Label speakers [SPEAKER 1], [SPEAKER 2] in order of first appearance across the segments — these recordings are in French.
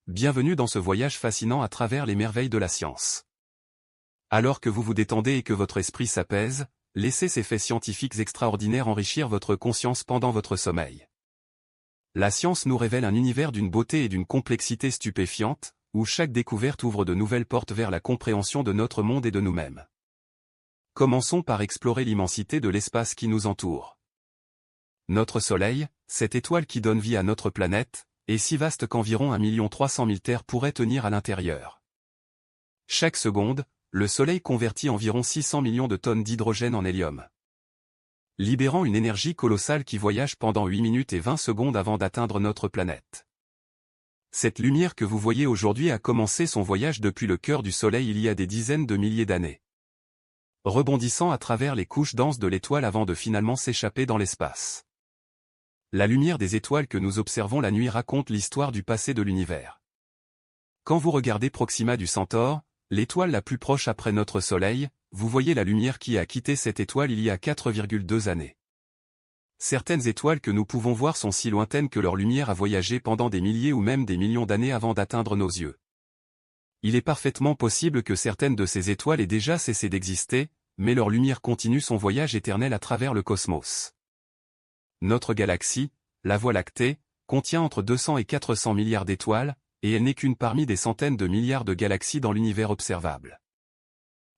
[SPEAKER 1] Bienvenue dans ce voyage fascinant à travers les merveilles de la science. Alors que vous vous détendez et que votre esprit s'apaise, laissez ces faits scientifiques extraordinaires enrichir votre conscience pendant votre sommeil. La science nous révèle un univers d'une beauté et d'une complexité stupéfiantes, où chaque découverte ouvre de nouvelles portes vers la compréhension de notre monde et de nous-mêmes. Commençons par explorer l'immensité de l'espace qui nous entoure. Notre Soleil, cette étoile qui donne vie à notre planète, est si vaste qu'environ 1 300 000 terres pourraient tenir à l'intérieur. Chaque seconde, le Soleil convertit environ 600 millions de tonnes d'hydrogène en hélium, libérant une énergie colossale qui voyage pendant 8 minutes et 20 secondes avant d'atteindre notre planète. Cette lumière que vous voyez aujourd'hui a commencé son voyage depuis le cœur du Soleil il y a des dizaines de milliers d'années, rebondissant à travers les couches denses de l'étoile avant de finalement s'échapper dans l'espace. La lumière des étoiles que nous observons la nuit raconte l'histoire du passé de l'univers. Quand vous regardez Proxima du Centaure, l'étoile la plus proche après notre Soleil, vous voyez la lumière qui a quitté cette étoile il y a 4,2 années. Certaines étoiles que nous pouvons voir sont si lointaines que leur lumière a voyagé pendant des milliers ou même des millions d'années avant d'atteindre nos yeux. Il est parfaitement possible que certaines de ces étoiles aient déjà cessé d'exister, mais leur lumière continue son voyage éternel à travers le cosmos. Notre galaxie, la Voie lactée, contient entre 200 et 400 milliards d'étoiles, et elle n'est qu'une parmi des centaines de milliards de galaxies dans l'univers observable.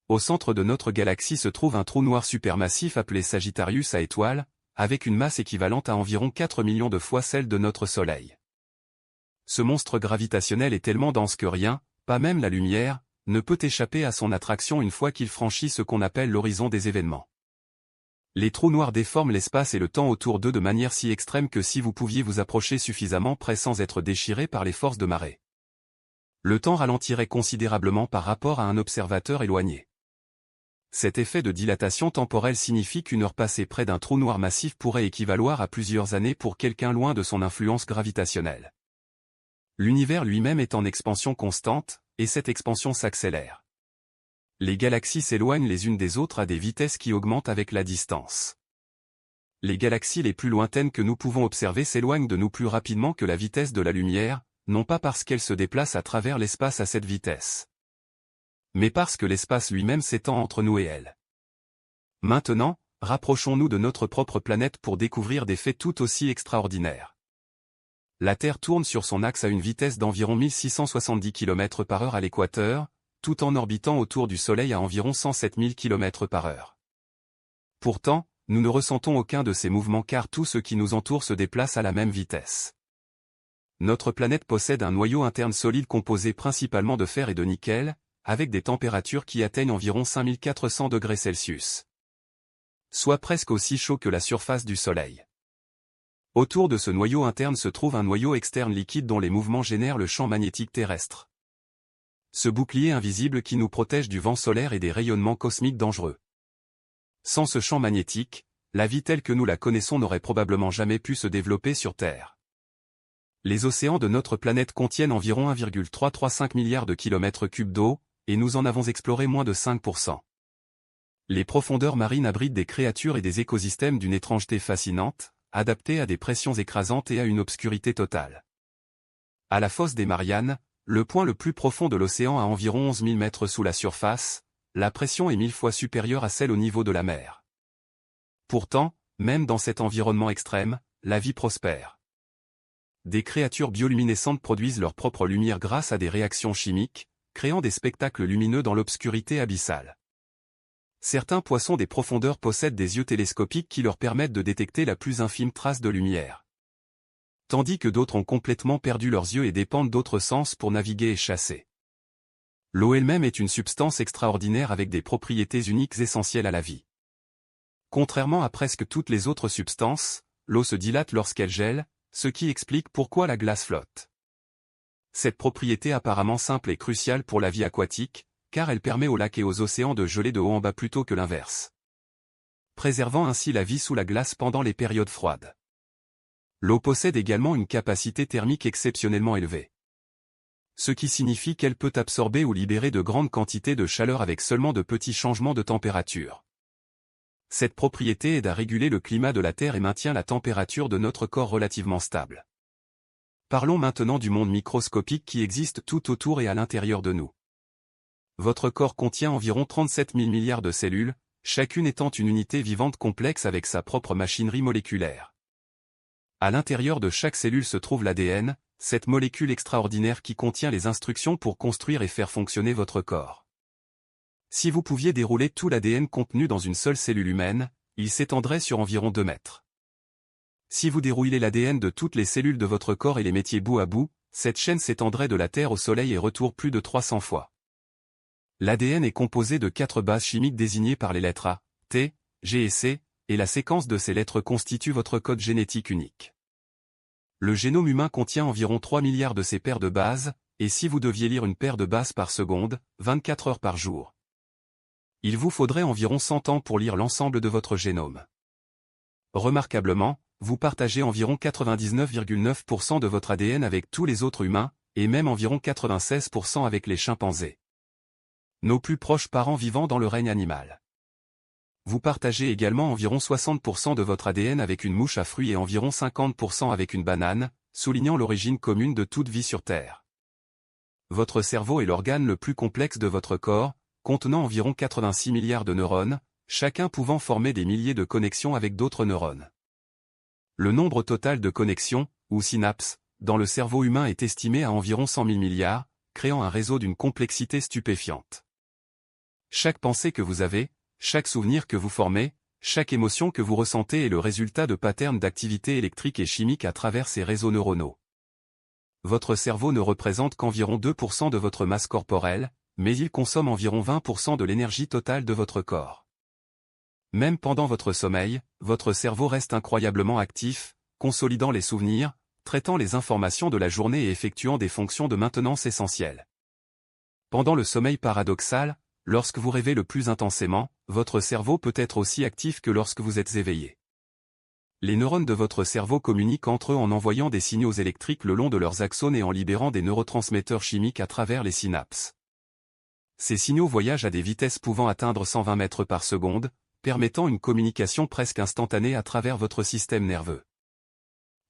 [SPEAKER 1] Au centre de notre galaxie se trouve un trou noir supermassif appelé Sagittarius à étoiles, avec une masse équivalente à environ 4 millions de fois celle de notre Soleil. Ce monstre gravitationnel est tellement dense que rien, pas même la lumière, ne peut échapper à son attraction une fois qu'il franchit ce qu'on appelle l'horizon des événements. Les trous noirs déforment l'espace et le temps autour d'eux de manière si extrême que si vous pouviez vous approcher suffisamment près sans être déchiré par les forces de marée, le temps ralentirait considérablement par rapport à un observateur éloigné. Cet effet de dilatation temporelle signifie qu'une heure passée près d'un trou noir massif pourrait équivaloir à plusieurs années pour quelqu'un loin de son influence gravitationnelle. L'univers lui-même est en expansion constante, et cette expansion s'accélère. Les galaxies s'éloignent les unes des autres à des vitesses qui augmentent avec la distance. Les galaxies les plus lointaines que nous pouvons observer s'éloignent de nous plus rapidement que la vitesse de la lumière, non pas parce qu'elles se déplacent à travers l'espace à cette vitesse, mais parce que l'espace lui-même s'étend entre nous et elles. Maintenant, rapprochons-nous de notre propre planète pour découvrir des faits tout aussi extraordinaires. La Terre tourne sur son axe à une vitesse d'environ 1670 km/h à l'équateur, tout en orbitant autour du Soleil à environ 107 000 km/h. Pourtant, nous ne ressentons aucun de ces mouvements car tout ce qui nous entoure se déplace à la même vitesse. Notre planète possède un noyau interne solide composé principalement de fer et de nickel, avec des températures qui atteignent environ 5400 degrés Celsius, soit presque aussi chaud que la surface du Soleil. Autour de ce noyau interne se trouve un noyau externe liquide dont les mouvements génèrent le champ magnétique terrestre. Ce bouclier invisible qui nous protège du vent solaire et des rayonnements cosmiques dangereux. Sans ce champ magnétique, la vie telle que nous la connaissons n'aurait probablement jamais pu se développer sur Terre. Les océans de notre planète contiennent environ 1,335 milliard de kilomètres cubes d'eau, et nous en avons exploré moins de 5%. Les profondeurs marines abritent des créatures et des écosystèmes d'une étrangeté fascinante, adaptés à des pressions écrasantes et à une obscurité totale. À la fosse des Mariannes, le point le plus profond de l'océan à environ 11 000 mètres sous la surface, la pression est 1000 fois supérieure à celle au niveau de la mer. Pourtant, même dans cet environnement extrême, la vie prospère. Des créatures bioluminescentes produisent leur propre lumière grâce à des réactions chimiques, créant des spectacles lumineux dans l'obscurité abyssale. Certains poissons des profondeurs possèdent des yeux télescopiques qui leur permettent de détecter la plus infime trace de lumière, tandis que d'autres ont complètement perdu leurs yeux et dépendent d'autres sens pour naviguer et chasser. L'eau elle-même est une substance extraordinaire avec des propriétés uniques essentielles à la vie. Contrairement à presque toutes les autres substances, l'eau se dilate lorsqu'elle gèle, ce qui explique pourquoi la glace flotte. Cette propriété apparemment simple est cruciale pour la vie aquatique, car elle permet aux lacs et aux océans de geler de haut en bas plutôt que l'inverse, préservant ainsi la vie sous la glace pendant les périodes froides. L'eau possède également une capacité thermique exceptionnellement élevée, ce qui signifie qu'elle peut absorber ou libérer de grandes quantités de chaleur avec seulement de petits changements de température. Cette propriété aide à réguler le climat de la Terre et maintient la température de notre corps relativement stable. Parlons maintenant du monde microscopique qui existe tout autour et à l'intérieur de nous. Votre corps contient environ 37 000 milliards de cellules, chacune étant une unité vivante complexe avec sa propre machinerie moléculaire. À l'intérieur de chaque cellule se trouve l'ADN, cette molécule extraordinaire qui contient les instructions pour construire et faire fonctionner votre corps. Si vous pouviez dérouler tout l'ADN contenu dans une seule cellule humaine, il s'étendrait sur environ 2 mètres. Si vous déroulez l'ADN de toutes les cellules de votre corps et les mettiez bout à bout, cette chaîne s'étendrait de la Terre au Soleil et retour plus de 300 fois. L'ADN est composé de 4 bases chimiques désignées par les lettres A, T, G et C, et la séquence de ces lettres constitue votre code génétique unique. Le génome humain contient environ 3 milliards de ces paires de bases, et si vous deviez lire une paire de bases par seconde, 24 heures par jour, il vous faudrait environ 100 ans pour lire l'ensemble de votre génome. Remarquablement, vous partagez environ 99,9% de votre ADN avec tous les autres humains, et même environ 96% avec les chimpanzés, nos plus proches parents vivant dans le règne animal. Vous partagez également environ 60% de votre ADN avec une mouche à fruits et environ 50% avec une banane, soulignant l'origine commune de toute vie sur Terre. Votre cerveau est l'organe le plus complexe de votre corps, contenant environ 86 milliards de neurones, chacun pouvant former des milliers de connexions avec d'autres neurones. Le nombre total de connexions, ou synapses, dans le cerveau humain est estimé à environ 100 000 milliards, créant un réseau d'une complexité stupéfiante. Chaque pensée que vous avez, chaque souvenir que vous formez, chaque émotion que vous ressentez est le résultat de patterns d'activité électrique et chimique à travers ces réseaux neuronaux. Votre cerveau ne représente qu'environ 2% de votre masse corporelle, mais il consomme environ 20% de l'énergie totale de votre corps. Même pendant votre sommeil, votre cerveau reste incroyablement actif, consolidant les souvenirs, traitant les informations de la journée et effectuant des fonctions de maintenance essentielles. Pendant le sommeil paradoxal, lorsque vous rêvez le plus intensément, votre cerveau peut être aussi actif que lorsque vous êtes éveillé. Les neurones de votre cerveau communiquent entre eux en envoyant des signaux électriques le long de leurs axones et en libérant des neurotransmetteurs chimiques à travers les synapses. Ces signaux voyagent à des vitesses pouvant atteindre 120 mètres par seconde, permettant une communication presque instantanée à travers votre système nerveux.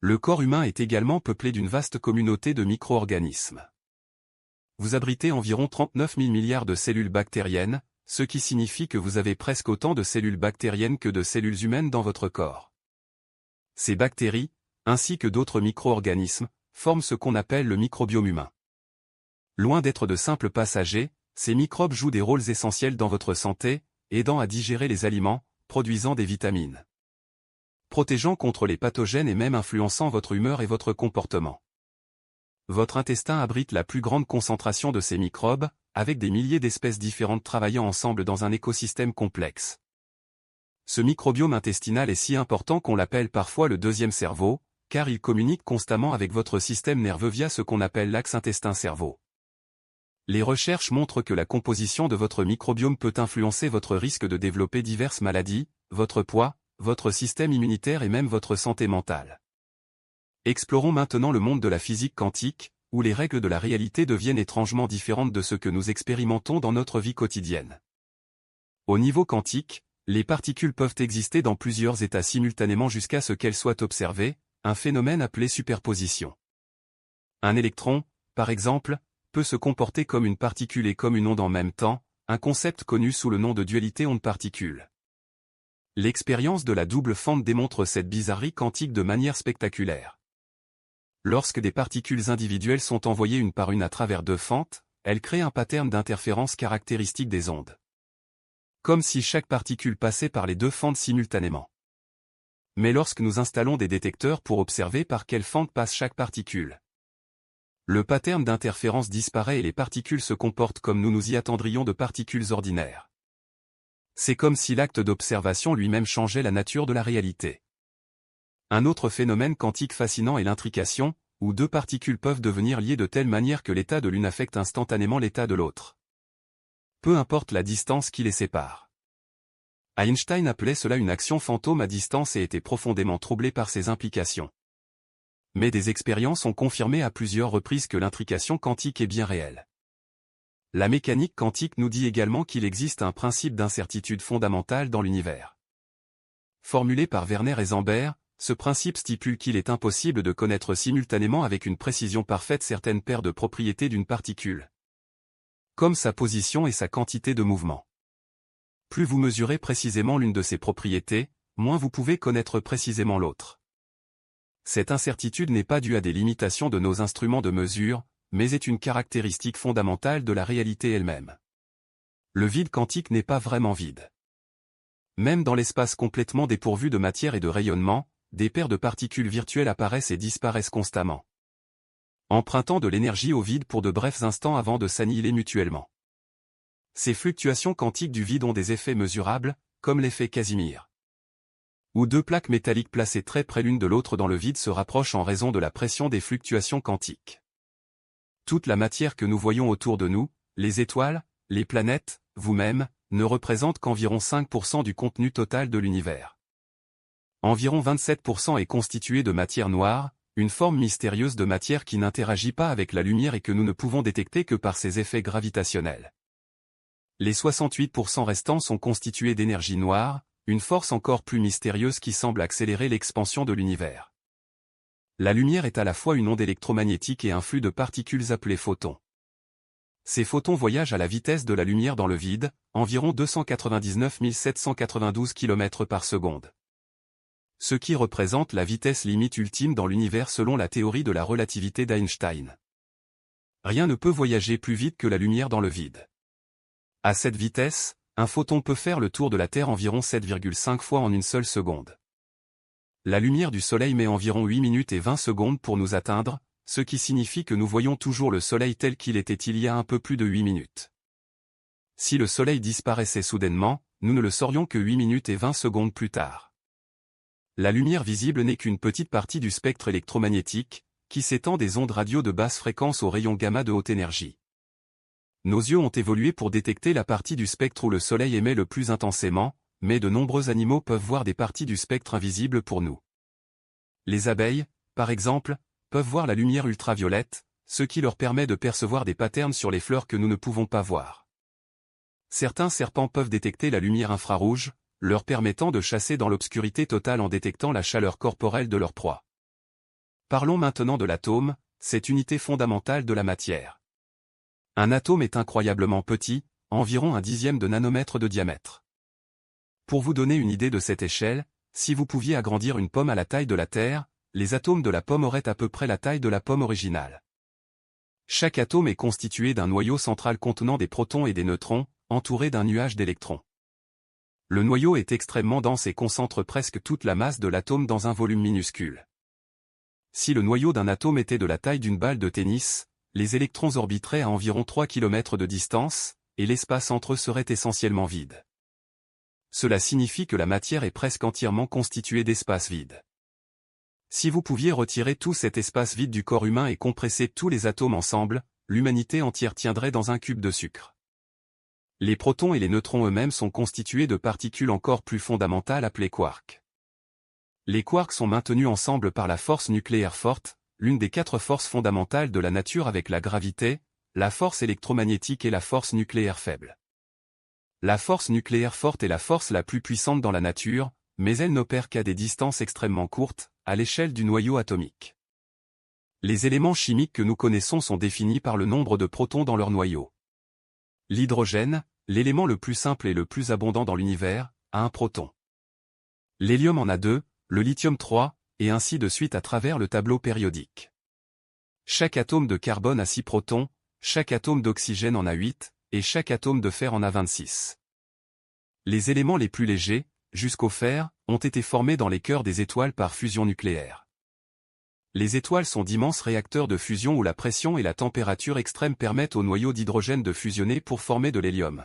[SPEAKER 1] Le corps humain est également peuplé d'une vaste communauté de micro-organismes. Vous abritez environ 39 000 milliards de cellules bactériennes, ce qui signifie que vous avez presque autant de cellules bactériennes que de cellules humaines dans votre corps. Ces bactéries, ainsi que d'autres micro-organismes, forment ce qu'on appelle le microbiome humain. Loin d'être de simples passagers, ces microbes jouent des rôles essentiels dans votre santé, aidant à digérer les aliments, produisant des vitamines, protégeant contre les pathogènes et même influençant votre humeur et votre comportement. Votre intestin abrite la plus grande concentration de ces microbes, avec des milliers d'espèces différentes travaillant ensemble dans un écosystème complexe. Ce microbiome intestinal est si important qu'on l'appelle parfois le deuxième cerveau, car il communique constamment avec votre système nerveux via ce qu'on appelle l'axe intestin-cerveau. Les recherches montrent que la composition de votre microbiome peut influencer votre risque de développer diverses maladies, votre poids, votre système immunitaire et même votre santé mentale. Explorons maintenant le monde de la physique quantique, où les règles de la réalité deviennent étrangement différentes de ce que nous expérimentons dans notre vie quotidienne. Au niveau quantique, les particules peuvent exister dans plusieurs états simultanément jusqu'à ce qu'elles soient observées, un phénomène appelé superposition. Un électron, par exemple, peut se comporter comme une particule et comme une onde en même temps, un concept connu sous le nom de dualité onde-particule. L'expérience de la double fente démontre cette bizarrerie quantique de manière spectaculaire. Lorsque des particules individuelles sont envoyées une par une à travers deux fentes, elles créent un pattern d'interférence caractéristique des ondes. Comme si chaque particule passait par les deux fentes simultanément. Mais lorsque nous installons des détecteurs pour observer par quelle fente passe chaque particule, le pattern d'interférence disparaît et les particules se comportent comme nous nous y attendrions de particules ordinaires. C'est comme si l'acte d'observation lui-même changeait la nature de la réalité. Un autre phénomène quantique fascinant est l'intrication, où deux particules peuvent devenir liées de telle manière que l'état de l'une affecte instantanément l'état de l'autre. Peu importe la distance qui les sépare. Einstein appelait cela une action fantôme à distance et était profondément troublé par ces implications. Mais des expériences ont confirmé à plusieurs reprises que l'intrication quantique est bien réelle. La mécanique quantique nous dit également qu'il existe un principe d'incertitude fondamentale dans l'univers. Formulé par Werner Heisenberg, ce principe stipule qu'il est impossible de connaître simultanément avec une précision parfaite certaines paires de propriétés d'une particule, comme sa position et sa quantité de mouvement. Plus vous mesurez précisément l'une de ces propriétés, moins vous pouvez connaître précisément l'autre. Cette incertitude n'est pas due à des limitations de nos instruments de mesure, mais est une caractéristique fondamentale de la réalité elle-même. Le vide quantique n'est pas vraiment vide. Même dans l'espace complètement dépourvu de matière et de rayonnement, des paires de particules virtuelles apparaissent et disparaissent constamment, empruntant de l'énergie au vide pour de brefs instants avant de s'annihiler mutuellement. Ces fluctuations quantiques du vide ont des effets mesurables, comme l'effet Casimir, où deux plaques métalliques placées très près l'une de l'autre dans le vide se rapprochent en raison de la pression des fluctuations quantiques. Toute la matière que nous voyons autour de nous, les étoiles, les planètes, vous-même, ne représente qu'environ 5% du contenu total de l'univers. Environ 27% est constitué de matière noire, une forme mystérieuse de matière qui n'interagit pas avec la lumière et que nous ne pouvons détecter que par ses effets gravitationnels. Les 68% restants sont constitués d'énergie noire, une force encore plus mystérieuse qui semble accélérer l'expansion de l'univers. La lumière est à la fois une onde électromagnétique et un flux de particules appelées photons. Ces photons voyagent à la vitesse de la lumière dans le vide, environ 299 792 km par seconde. Ce qui représente la vitesse limite ultime dans l'univers selon la théorie de la relativité d'Einstein. Rien ne peut voyager plus vite que la lumière dans le vide. À cette vitesse, un photon peut faire le tour de la Terre environ 7,5 fois en une seule seconde. La lumière du Soleil met environ 8 minutes et 20 secondes pour nous atteindre, ce qui signifie que nous voyons toujours le Soleil tel qu'il était il y a un peu plus de 8 minutes. Si le Soleil disparaissait soudainement, nous ne le saurions que 8 minutes et 20 secondes plus tard. La lumière visible n'est qu'une petite partie du spectre électromagnétique, qui s'étend des ondes radio de basse fréquence aux rayons gamma de haute énergie. Nos yeux ont évolué pour détecter la partie du spectre où le Soleil émet le plus intensément, mais de nombreux animaux peuvent voir des parties du spectre invisibles pour nous. Les abeilles, par exemple, peuvent voir la lumière ultraviolette, ce qui leur permet de percevoir des patterns sur les fleurs que nous ne pouvons pas voir. Certains serpents peuvent détecter la lumière infrarouge, leur permettant de chasser dans l'obscurité totale en détectant la chaleur corporelle de leur proie. Parlons maintenant de l'atome, cette unité fondamentale de la matière. Un atome est incroyablement petit, environ un dixième de nanomètre de diamètre. Pour vous donner une idée de cette échelle, si vous pouviez agrandir une pomme à la taille de la Terre, les atomes de la pomme auraient à peu près la taille de la pomme originale. Chaque atome est constitué d'un noyau central contenant des protons et des neutrons, entouré d'un nuage d'électrons. Le noyau est extrêmement dense et concentre presque toute la masse de l'atome dans un volume minuscule. Si le noyau d'un atome était de la taille d'une balle de tennis, les électrons orbiteraient à environ 3 km de distance, et l'espace entre eux serait essentiellement vide. Cela signifie que la matière est presque entièrement constituée d'espace vide. Si vous pouviez retirer tout cet espace vide du corps humain et compresser tous les atomes ensemble, l'humanité entière tiendrait dans un cube de sucre. Les protons et les neutrons eux-mêmes sont constitués de particules encore plus fondamentales appelées quarks. Les quarks sont maintenus ensemble par la force nucléaire forte, l'une des 4 forces fondamentales de la nature avec la gravité, la force électromagnétique et la force nucléaire faible. La force nucléaire forte est la force la plus puissante dans la nature, mais elle n'opère qu'à des distances extrêmement courtes, à l'échelle du noyau atomique. Les éléments chimiques que nous connaissons sont définis par le nombre de protons dans leur noyau. L'hydrogène, l'élément le plus simple et le plus abondant dans l'univers, a un proton. L'hélium en a 2, le lithium 3, et ainsi de suite à travers le tableau périodique. Chaque atome de carbone a 6 protons, chaque atome d'oxygène en a 8, et chaque atome de fer en a 26. Les éléments les plus légers, jusqu'au fer, ont été formés dans les cœurs des étoiles par fusion nucléaire. Les étoiles sont d'immenses réacteurs de fusion où la pression et la température extrême permettent aux noyaux d'hydrogène de fusionner pour former de l'hélium,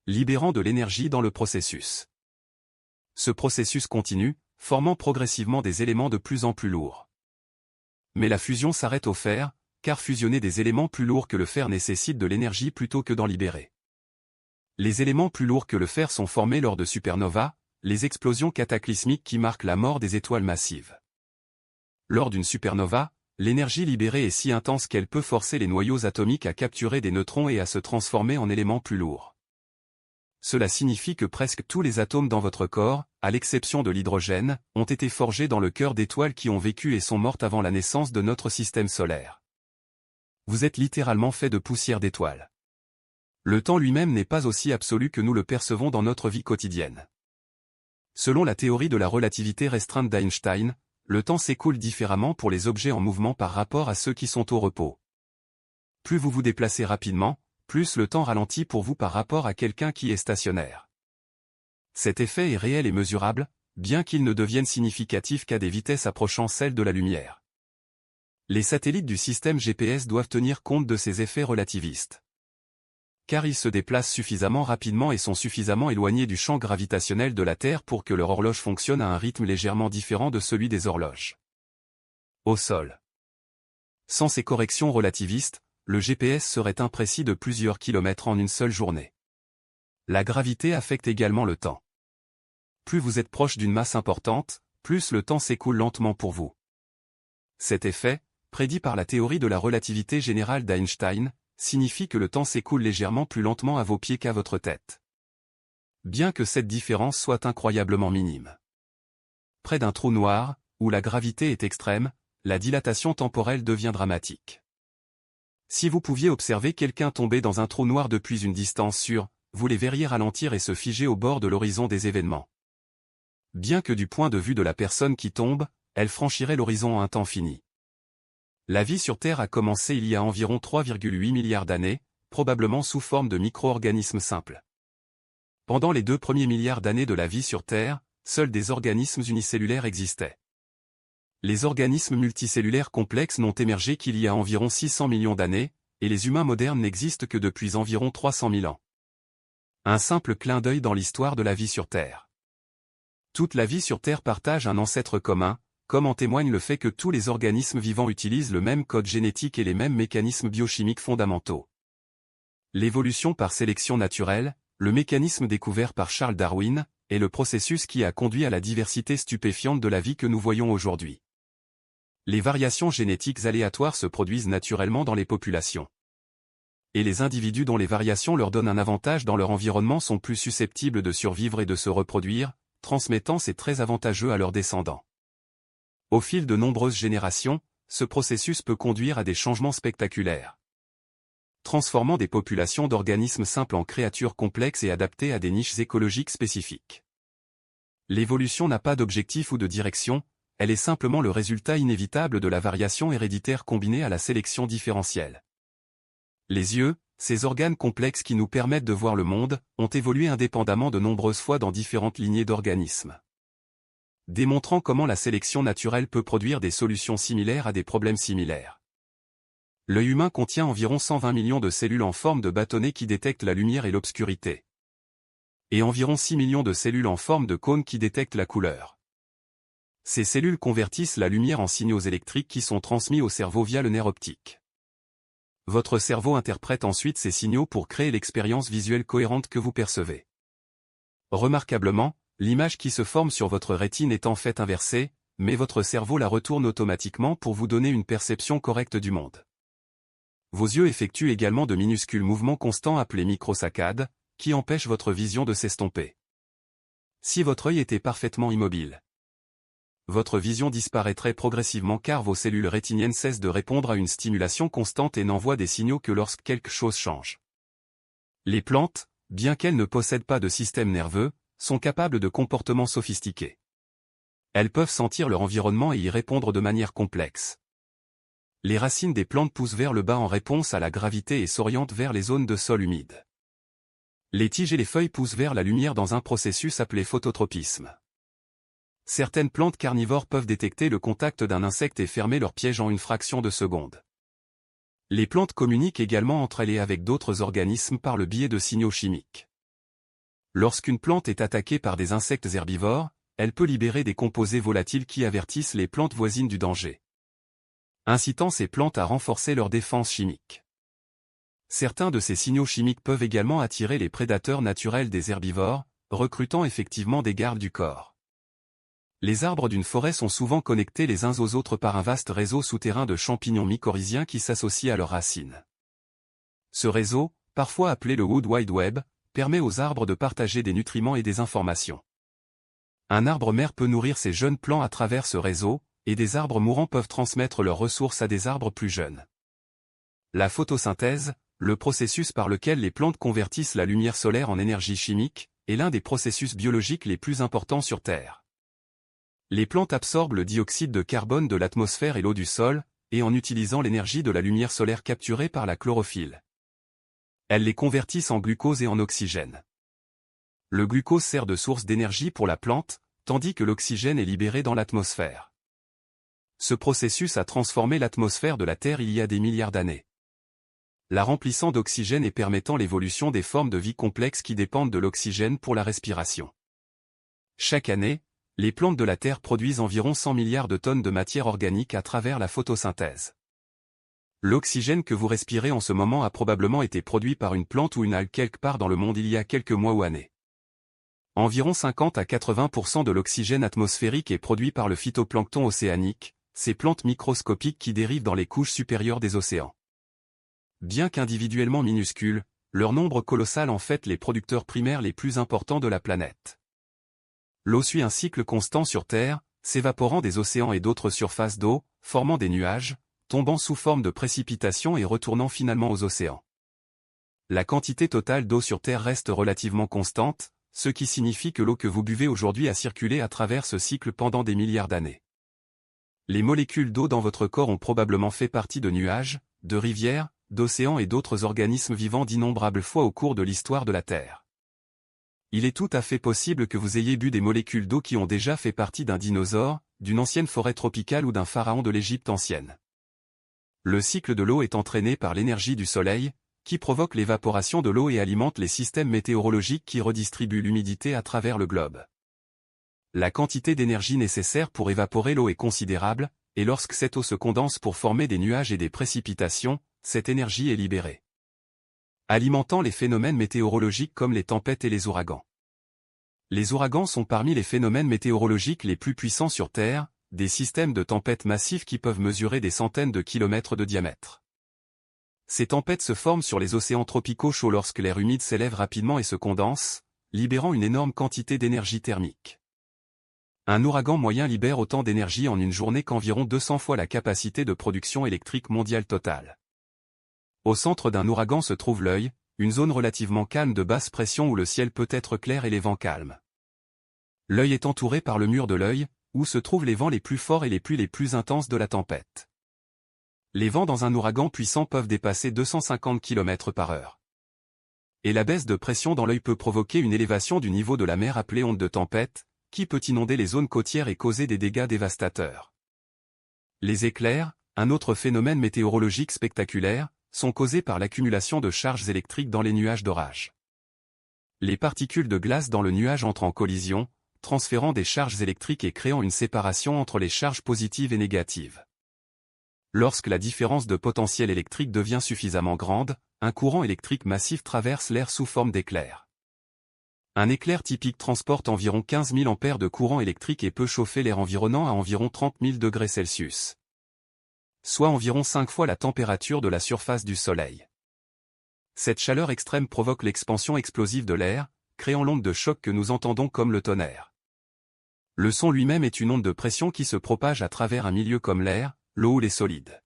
[SPEAKER 1] libérant de l'énergie dans le processus. Ce processus continue, formant progressivement des éléments de plus en plus lourds. Mais la fusion s'arrête au fer, car fusionner des éléments plus lourds que le fer nécessite de l'énergie plutôt que d'en libérer. Les éléments plus lourds que le fer sont formés lors de supernovas, les explosions cataclysmiques qui marquent la mort des étoiles massives. Lors d'une supernova, l'énergie libérée est si intense qu'elle peut forcer les noyaux atomiques à capturer des neutrons et à se transformer en éléments plus lourds. Cela signifie que presque tous les atomes dans votre corps, à l'exception de l'hydrogène, ont été forgés dans le cœur d'étoiles qui ont vécu et sont mortes avant la naissance de notre système solaire. Vous êtes littéralement fait de poussière d'étoiles. Le temps lui-même n'est pas aussi absolu que nous le percevons dans notre vie quotidienne. Selon la théorie de la relativité restreinte d'Einstein, le temps s'écoule différemment pour les objets en mouvement par rapport à ceux qui sont au repos. Plus vous vous déplacez rapidement, plus le temps ralentit pour vous par rapport à quelqu'un qui est stationnaire. Cet effet est réel et mesurable, bien qu'il ne devienne significatif qu'à des vitesses approchant celles de la lumière. Les satellites du système GPS doivent tenir compte de ces effets relativistes. Car ils se déplacent suffisamment rapidement et sont suffisamment éloignés du champ gravitationnel de la Terre pour que leur horloge fonctionne à un rythme légèrement différent de celui des horloges au sol. Sans ces corrections relativistes, le GPS serait imprécis de plusieurs kilomètres en une seule journée. La gravité affecte également le temps. Plus vous êtes proche d'une masse importante, plus le temps s'écoule lentement pour vous. Cet effet, prédit par la théorie de la relativité générale d'Einstein, signifie que le temps s'écoule légèrement plus lentement à vos pieds qu'à votre tête. Bien que cette différence soit incroyablement minime. Près d'un trou noir, où la gravité est extrême, la dilatation temporelle devient dramatique. Si vous pouviez observer quelqu'un tomber dans un trou noir depuis une distance sûre, vous les verriez ralentir et se figer au bord de l'horizon des événements. Bien que du point de vue de la personne qui tombe, elle franchirait l'horizon en un temps fini. La vie sur Terre a commencé il y a environ 3,8 milliards d'années, probablement sous forme de micro-organismes simples. Pendant les 2 premiers milliards d'années de la vie sur Terre, seuls des organismes unicellulaires existaient. Les organismes multicellulaires complexes n'ont émergé qu'il y a environ 600 millions d'années, et les humains modernes n'existent que depuis environ 300 000 ans. Un simple clin d'œil dans l'histoire de la vie sur Terre. Toute la vie sur Terre partage un ancêtre commun, comme en témoigne le fait que tous les organismes vivants utilisent le même code génétique et les mêmes mécanismes biochimiques fondamentaux. L'évolution par sélection naturelle, le mécanisme découvert par Charles Darwin, est le processus qui a conduit à la diversité stupéfiante de la vie que nous voyons aujourd'hui. Les variations génétiques aléatoires se produisent naturellement dans les populations. Et les individus dont les variations leur donnent un avantage dans leur environnement sont plus susceptibles de survivre et de se reproduire, transmettant ces traits avantageux à leurs descendants. Au fil de nombreuses générations, ce processus peut conduire à des changements spectaculaires, transformant des populations d'organismes simples en créatures complexes et adaptées à des niches écologiques spécifiques. L'évolution n'a pas d'objectif ou de direction, elle est simplement le résultat inévitable de la variation héréditaire combinée à la sélection différentielle. Les yeux, ces organes complexes qui nous permettent de voir le monde, ont évolué indépendamment de nombreuses fois dans différentes lignées d'organismes, démontrant comment la sélection naturelle peut produire des solutions similaires à des problèmes similaires. L'œil humain contient environ 120 millions de cellules en forme de bâtonnet qui détectent la lumière et l'obscurité, et environ 6 millions de cellules en forme de cône qui détectent la couleur. Ces cellules convertissent la lumière en signaux électriques qui sont transmis au cerveau via le nerf optique. Votre cerveau interprète ensuite ces signaux pour créer l'expérience visuelle cohérente que vous percevez. Remarquablement, l'image qui se forme sur votre rétine est en fait inversée, mais votre cerveau la retourne automatiquement pour vous donner une perception correcte du monde. Vos yeux effectuent également de minuscules mouvements constants appelés microsaccades, qui empêchent votre vision de s'estomper. Si votre œil était parfaitement immobile, votre vision disparaîtrait progressivement car vos cellules rétiniennes cessent de répondre à une stimulation constante et n'envoient des signaux que lorsque quelque chose change. Les plantes, bien qu'elles ne possèdent pas de système nerveux, sont capables de comportements sophistiqués. Elles peuvent sentir leur environnement et y répondre de manière complexe. Les racines des plantes poussent vers le bas en réponse à la gravité et s'orientent vers les zones de sol humides. Les tiges et les feuilles poussent vers la lumière dans un processus appelé phototropisme. Certaines plantes carnivores peuvent détecter le contact d'un insecte et fermer leur piège en une fraction de seconde. Les plantes communiquent également entre elles et avec d'autres organismes par le biais de signaux chimiques. Lorsqu'une plante est attaquée par des insectes herbivores, elle peut libérer des composés volatiles qui avertissent les plantes voisines du danger, incitant ces plantes à renforcer leur défense chimique. Certains de ces signaux chimiques peuvent également attirer les prédateurs naturels des herbivores, recrutant effectivement des gardes du corps. Les arbres d'une forêt sont souvent connectés les uns aux autres par un vaste réseau souterrain de champignons mycorhiziens qui s'associent à leurs racines. Ce réseau, parfois appelé le Wood Wide Web, permet aux arbres de partager des nutriments et des informations. Un arbre mère peut nourrir ses jeunes plants à travers ce réseau, et des arbres mourants peuvent transmettre leurs ressources à des arbres plus jeunes. La photosynthèse, le processus par lequel les plantes convertissent la lumière solaire en énergie chimique, est l'un des processus biologiques les plus importants sur Terre. Les plantes absorbent le dioxyde de carbone de l'atmosphère et l'eau du sol, et en utilisant l'énergie de la lumière solaire capturée par la chlorophylle, elles les convertissent en glucose et en oxygène. Le glucose sert de source d'énergie pour la plante, tandis que l'oxygène est libéré dans l'atmosphère. Ce processus a transformé l'atmosphère de la Terre il y a des milliards d'années, la remplissant d'oxygène et permettant l'évolution des formes de vie complexes qui dépendent de l'oxygène pour la respiration. Chaque année, les plantes de la Terre produisent environ 100 milliards de tonnes de matière organique à travers la photosynthèse. L'oxygène que vous respirez en ce moment a probablement été produit par une plante ou une algue quelque part dans le monde il y a quelques mois ou années. Environ 50 à 80% de l'oxygène atmosphérique est produit par le phytoplancton océanique, ces plantes microscopiques qui dérivent dans les couches supérieures des océans. Bien qu'individuellement minuscules, leur nombre colossal en fait les producteurs primaires les plus importants de la planète. L'eau suit un cycle constant sur Terre, s'évaporant des océans et d'autres surfaces d'eau, formant des nuages, tombant sous forme de précipitations et retournant finalement aux océans. La quantité totale d'eau sur Terre reste relativement constante, ce qui signifie que l'eau que vous buvez aujourd'hui a circulé à travers ce cycle pendant des milliards d'années. Les molécules d'eau dans votre corps ont probablement fait partie de nuages, de rivières, d'océans et d'autres organismes vivants d'innombrables fois au cours de l'histoire de la Terre. Il est tout à fait possible que vous ayez bu des molécules d'eau qui ont déjà fait partie d'un dinosaure, d'une ancienne forêt tropicale ou d'un pharaon de l'Égypte ancienne. Le cycle de l'eau est entraîné par l'énergie du soleil, qui provoque l'évaporation de l'eau et alimente les systèmes météorologiques qui redistribuent l'humidité à travers le globe. La quantité d'énergie nécessaire pour évaporer l'eau est considérable, et lorsque cette eau se condense pour former des nuages et des précipitations, cette énergie est libérée, alimentant les phénomènes météorologiques comme les tempêtes et les ouragans. Les ouragans sont parmi les phénomènes météorologiques les plus puissants sur Terre, des systèmes de tempêtes massives qui peuvent mesurer des centaines de kilomètres de diamètre. Ces tempêtes se forment sur les océans tropicaux chauds lorsque l'air humide s'élève rapidement et se condense, libérant une énorme quantité d'énergie thermique. Un ouragan moyen libère autant d'énergie en une journée qu'environ 200 fois la capacité de production électrique mondiale totale. Au centre d'un ouragan se trouve l'œil, une zone relativement calme de basse pression où le ciel peut être clair et les vents calmes. L'œil est entouré par le mur de l'œil, où se trouvent les vents les plus forts et les pluies les plus intenses de la tempête. Les vents dans un ouragan puissant peuvent dépasser 250 km/h. Et la baisse de pression dans l'œil peut provoquer une élévation du niveau de la mer appelée onde de tempête, qui peut inonder les zones côtières et causer des dégâts dévastateurs. Les éclairs, un autre phénomène météorologique spectaculaire, sont causés par l'accumulation de charges électriques dans les nuages d'orage. Les particules de glace dans le nuage entrent en collision, transférant des charges électriques et créant une séparation entre les charges positives et négatives. Lorsque la différence de potentiel électrique devient suffisamment grande, un courant électrique massif traverse l'air sous forme d'éclair. Un éclair typique transporte environ 15 000 ampères de courant électrique et peut chauffer l'air environnant à environ 30 000 degrés Celsius. Soit environ 5 fois la température de la surface du Soleil. Cette chaleur extrême provoque l'expansion explosive de l'air, créant l'onde de choc que nous entendons comme le tonnerre. Le son lui-même est une onde de pression qui se propage à travers un milieu comme l'air, l'eau ou les solides.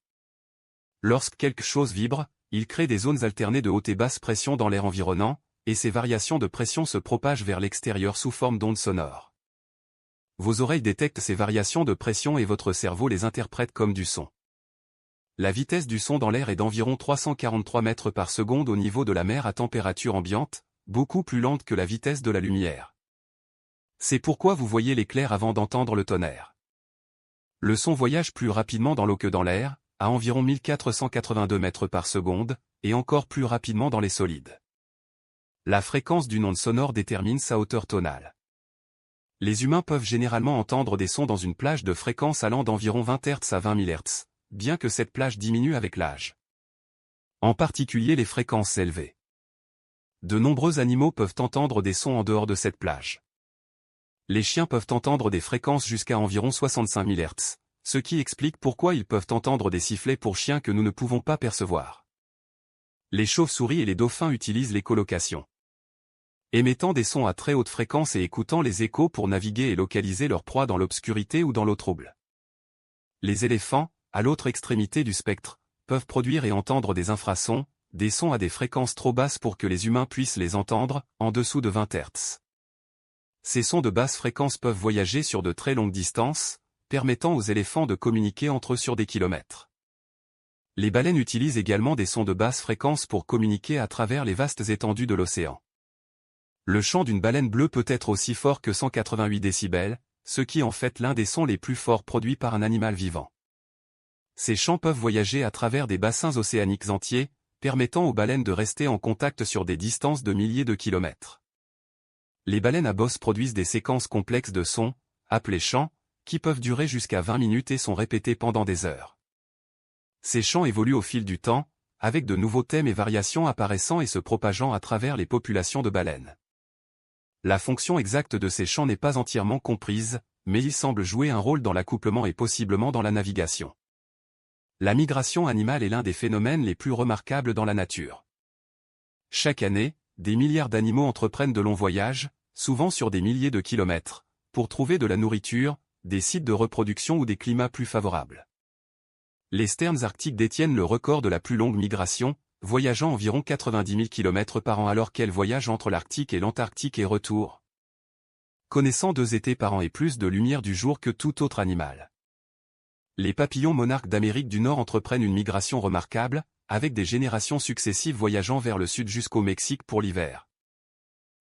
[SPEAKER 1] Lorsque quelque chose vibre, il crée des zones alternées de haute et basse pression dans l'air environnant, et ces variations de pression se propagent vers l'extérieur sous forme d'ondes sonores. Vos oreilles détectent ces variations de pression et votre cerveau les interprète comme du son. La vitesse du son dans l'air est d'environ 343 mètres par seconde au niveau de la mer à température ambiante, beaucoup plus lente que la vitesse de la lumière. C'est pourquoi vous voyez l'éclair avant d'entendre le tonnerre. Le son voyage plus rapidement dans l'eau que dans l'air, à environ 1482 mètres par seconde, et encore plus rapidement dans les solides. La fréquence d'une onde sonore détermine sa hauteur tonale. Les humains peuvent généralement entendre des sons dans une plage de fréquence allant d'environ 20 Hz à 20 000 Hz, bien que cette plage diminue avec l'âge. En particulier les fréquences élevées. De nombreux animaux peuvent entendre des sons en dehors de cette plage. Les chiens peuvent entendre des fréquences jusqu'à environ 65 000 Hz, ce qui explique pourquoi ils peuvent entendre des sifflets pour chiens que nous ne pouvons pas percevoir. Les chauves-souris et les dauphins utilisent l'écholocation. émettant des sons à très haute fréquence et écoutant les échos pour naviguer et localiser leur proie dans l'obscurité ou dans l'eau trouble. Les éléphants, à l'autre extrémité du spectre, peuvent produire et entendre des infrasons, des sons à des fréquences trop basses pour que les humains puissent les entendre, en dessous de 20 Hz. Ces sons de basse fréquence peuvent voyager sur de très longues distances, permettant aux éléphants de communiquer entre eux sur des kilomètres. Les baleines utilisent également des sons de basse fréquence pour communiquer à travers les vastes étendues de l'océan. Le chant d'une baleine bleue peut être aussi fort que 188 décibels, ce qui en fait l'un des sons les plus forts produits par un animal vivant. Ces chants peuvent voyager à travers des bassins océaniques entiers, permettant aux baleines de rester en contact sur des distances de milliers de kilomètres. Les baleines à bosse produisent des séquences complexes de sons, appelés chants, qui peuvent durer jusqu'à 20 minutes et sont répétés pendant des heures. Ces chants évoluent au fil du temps, avec de nouveaux thèmes et variations apparaissant et se propageant à travers les populations de baleines. La fonction exacte de ces chants n'est pas entièrement comprise, mais ils semblent jouer un rôle dans l'accouplement et possiblement dans la navigation. La migration animale est l'un des phénomènes les plus remarquables dans la nature. Chaque année, des milliards d'animaux entreprennent de longs voyages, souvent sur des milliers de kilomètres, pour trouver de la nourriture, des sites de reproduction ou des climats plus favorables. Les sterns arctiques détiennent le record de la plus longue migration, voyageant environ 90 000 km par an alors qu'elles voyagent entre l'Arctique et l'Antarctique et retour. Connaissant 2 étés par an et plus de lumière du jour que tout autre animal. Les papillons monarques d'Amérique du Nord entreprennent une migration remarquable, avec des générations successives voyageant vers le sud jusqu'au Mexique pour l'hiver.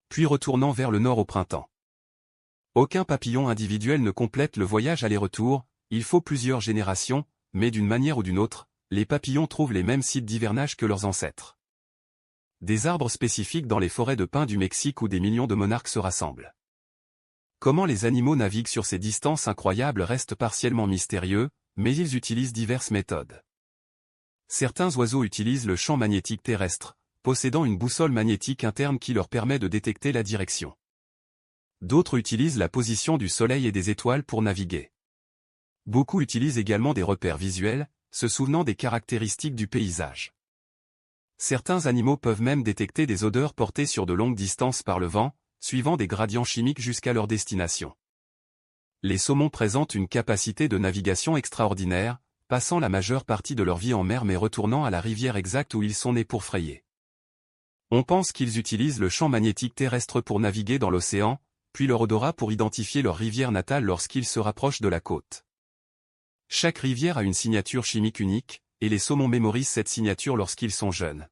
[SPEAKER 1] Puis retournant vers le nord au printemps. Aucun papillon individuel ne complète le voyage aller-retour, il faut plusieurs générations, mais d'une manière ou d'une autre, les papillons trouvent les mêmes sites d'hivernage que leurs ancêtres. Des arbres spécifiques dans les forêts de pins du Mexique où des millions de monarques se rassemblent. Comment les animaux naviguent sur ces distances incroyables reste partiellement mystérieux, mais ils utilisent diverses méthodes. Certains oiseaux utilisent le champ magnétique terrestre, possédant une boussole magnétique interne qui leur permet de détecter la direction. D'autres utilisent la position du soleil et des étoiles pour naviguer. Beaucoup utilisent également des repères visuels, se souvenant des caractéristiques du paysage. Certains animaux peuvent même détecter des odeurs portées sur de longues distances par le vent, suivant des gradients chimiques jusqu'à leur destination. Les saumons présentent une capacité de navigation extraordinaire, passant la majeure partie de leur vie en mer mais retournant à la rivière exacte où ils sont nés pour frayer. On pense qu'ils utilisent le champ magnétique terrestre pour naviguer dans l'océan, puis leur odorat pour identifier leur rivière natale lorsqu'ils se rapprochent de la côte. Chaque rivière a une signature chimique unique, et les saumons mémorisent cette signature lorsqu'ils sont jeunes,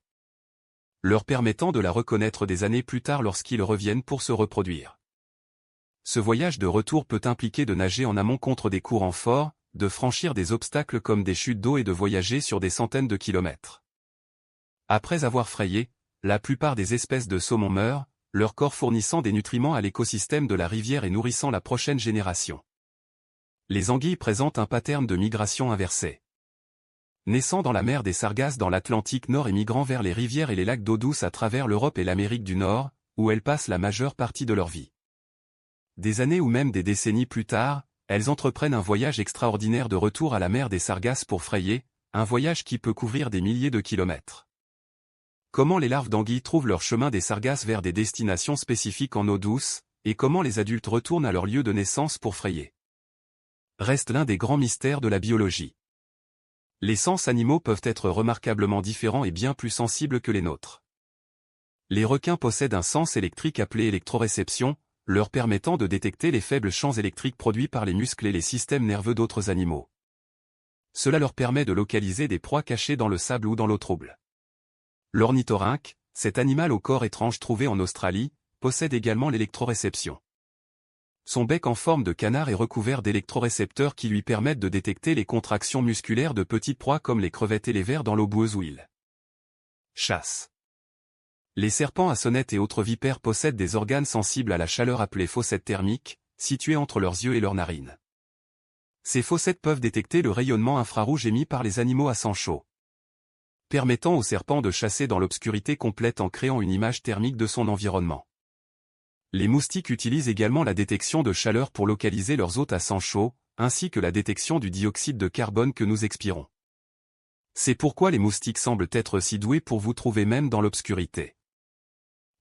[SPEAKER 1] leur permettant de la reconnaître des années plus tard lorsqu'ils reviennent pour se reproduire. Ce voyage de retour peut impliquer de nager en amont contre des courants forts, de franchir des obstacles comme des chutes d'eau et de voyager sur des centaines de kilomètres. Après avoir frayé, la plupart des espèces de saumons meurent, leur corps fournissant des nutriments à l'écosystème de la rivière et nourrissant la prochaine génération. Les anguilles présentent un pattern de migration inversé. Naissant dans la mer des Sargasses dans l'Atlantique Nord et migrant vers les rivières et les lacs d'eau douce à travers l'Europe et l'Amérique du Nord, où elles passent la majeure partie de leur vie. Des années ou même des décennies plus tard, elles entreprennent un voyage extraordinaire de retour à la mer des Sargasses pour frayer, un voyage qui peut couvrir des milliers de kilomètres. Comment les larves d'anguilles trouvent leur chemin des Sargasses vers des destinations spécifiques en eau douce, et comment les adultes retournent à leur lieu de naissance pour frayer, reste l'un des grands mystères de la biologie. Les sens animaux peuvent être remarquablement différents et bien plus sensibles que les nôtres. Les requins possèdent un sens électrique appelé électroréception, leur permettant de détecter les faibles champs électriques produits par les muscles et les systèmes nerveux d'autres animaux. Cela leur permet de localiser des proies cachées dans le sable ou dans l'eau trouble. L'ornithorynque, cet animal au corps étrange trouvé en Australie, possède également l'électroréception. Son bec en forme de canard est recouvert d'électrorécepteurs qui lui permettent de détecter les contractions musculaires de petites proies comme les crevettes et les vers dans l'eau boueuse où il chasse. Les serpents à sonnette et autres vipères possèdent des organes sensibles à la chaleur appelés fossettes thermiques, situés entre leurs yeux et leurs narines. Ces fossettes peuvent détecter le rayonnement infrarouge émis par les animaux à sang chaud, permettant au serpent de chasser dans l'obscurité complète en créant une image thermique de son environnement. Les moustiques utilisent également la détection de chaleur pour localiser leurs hôtes à sang chaud, ainsi que la détection du dioxyde de carbone que nous expirons. C'est pourquoi les moustiques semblent être si doués pour vous trouver même dans l'obscurité.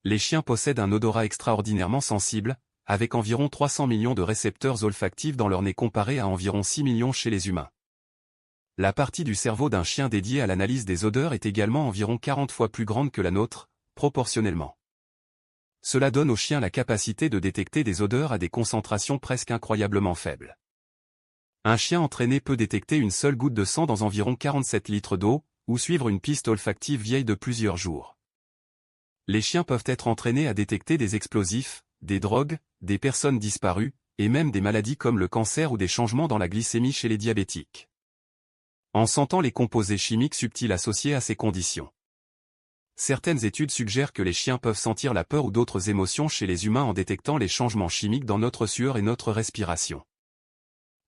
[SPEAKER 1] Les chiens possèdent un odorat extraordinairement sensible, avec environ 300 millions de récepteurs olfactifs dans leur nez comparé à environ 6 millions chez les humains. La partie du cerveau d'un chien dédiée à l'analyse des odeurs est également environ 40 fois plus grande que la nôtre, proportionnellement. Cela donne au chien la capacité de détecter des odeurs à des concentrations presque incroyablement faibles. Un chien entraîné peut détecter une seule goutte de sang dans environ 47 litres d'eau, ou suivre une piste olfactive vieille de plusieurs jours. Les chiens peuvent être entraînés à détecter des explosifs, des drogues, des personnes disparues, et même des maladies comme le cancer ou des changements dans la glycémie chez les diabétiques. En sentant les composés chimiques subtils associés à ces conditions. Certaines études suggèrent que les chiens peuvent sentir la peur ou d'autres émotions chez les humains en détectant les changements chimiques dans notre sueur et notre respiration.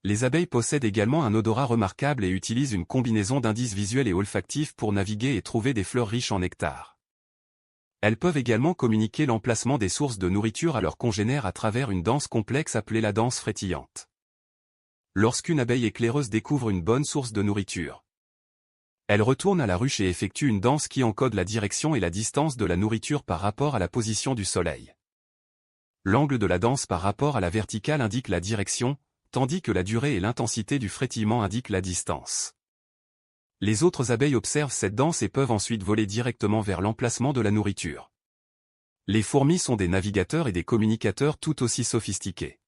[SPEAKER 1] Les abeilles possèdent également un odorat remarquable et utilisent une combinaison d'indices visuels et olfactifs pour naviguer et trouver des fleurs riches en nectar. Elles peuvent également communiquer l'emplacement des sources de nourriture à leurs congénères à travers une danse complexe appelée la danse frétillante. Lorsqu'une abeille éclaireuse découvre une bonne source de nourriture, elle retourne à la ruche et effectue une danse qui encode la direction et la distance de la nourriture par rapport à la position du soleil. L'angle de la danse par rapport à la verticale indique la direction, tandis que la durée et l'intensité du frétillement indiquent la distance. Les autres abeilles observent cette danse et peuvent ensuite voler directement vers l'emplacement de la nourriture. Les fourmis sont des navigateurs et des communicateurs tout aussi sophistiqués.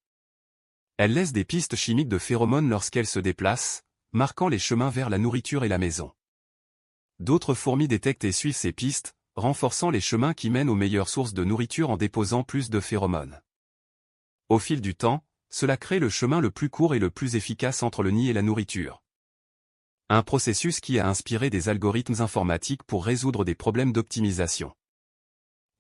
[SPEAKER 1] Elles laissent des pistes chimiques de phéromones lorsqu'elles se déplacent, marquant les chemins vers la nourriture et la maison. D'autres fourmis détectent et suivent ces pistes, renforçant les chemins qui mènent aux meilleures sources de nourriture en déposant plus de phéromones. Au fil du temps, cela crée le chemin le plus court et le plus efficace entre le nid et la nourriture. Un processus qui a inspiré des algorithmes informatiques pour résoudre des problèmes d'optimisation.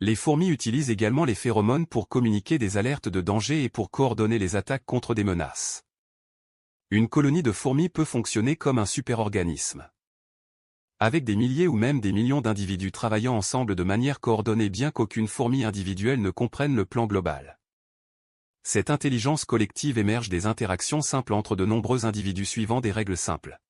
[SPEAKER 1] Les fourmis utilisent également les phéromones pour communiquer des alertes de danger et pour coordonner les attaques contre des menaces. Une colonie de fourmis peut fonctionner comme un superorganisme. Avec des milliers ou même des millions d'individus travaillant ensemble de manière coordonnée bien qu'aucune fourmi individuelle ne comprenne le plan global. Cette intelligence collective émerge des interactions simples entre de nombreux individus suivant des règles simples.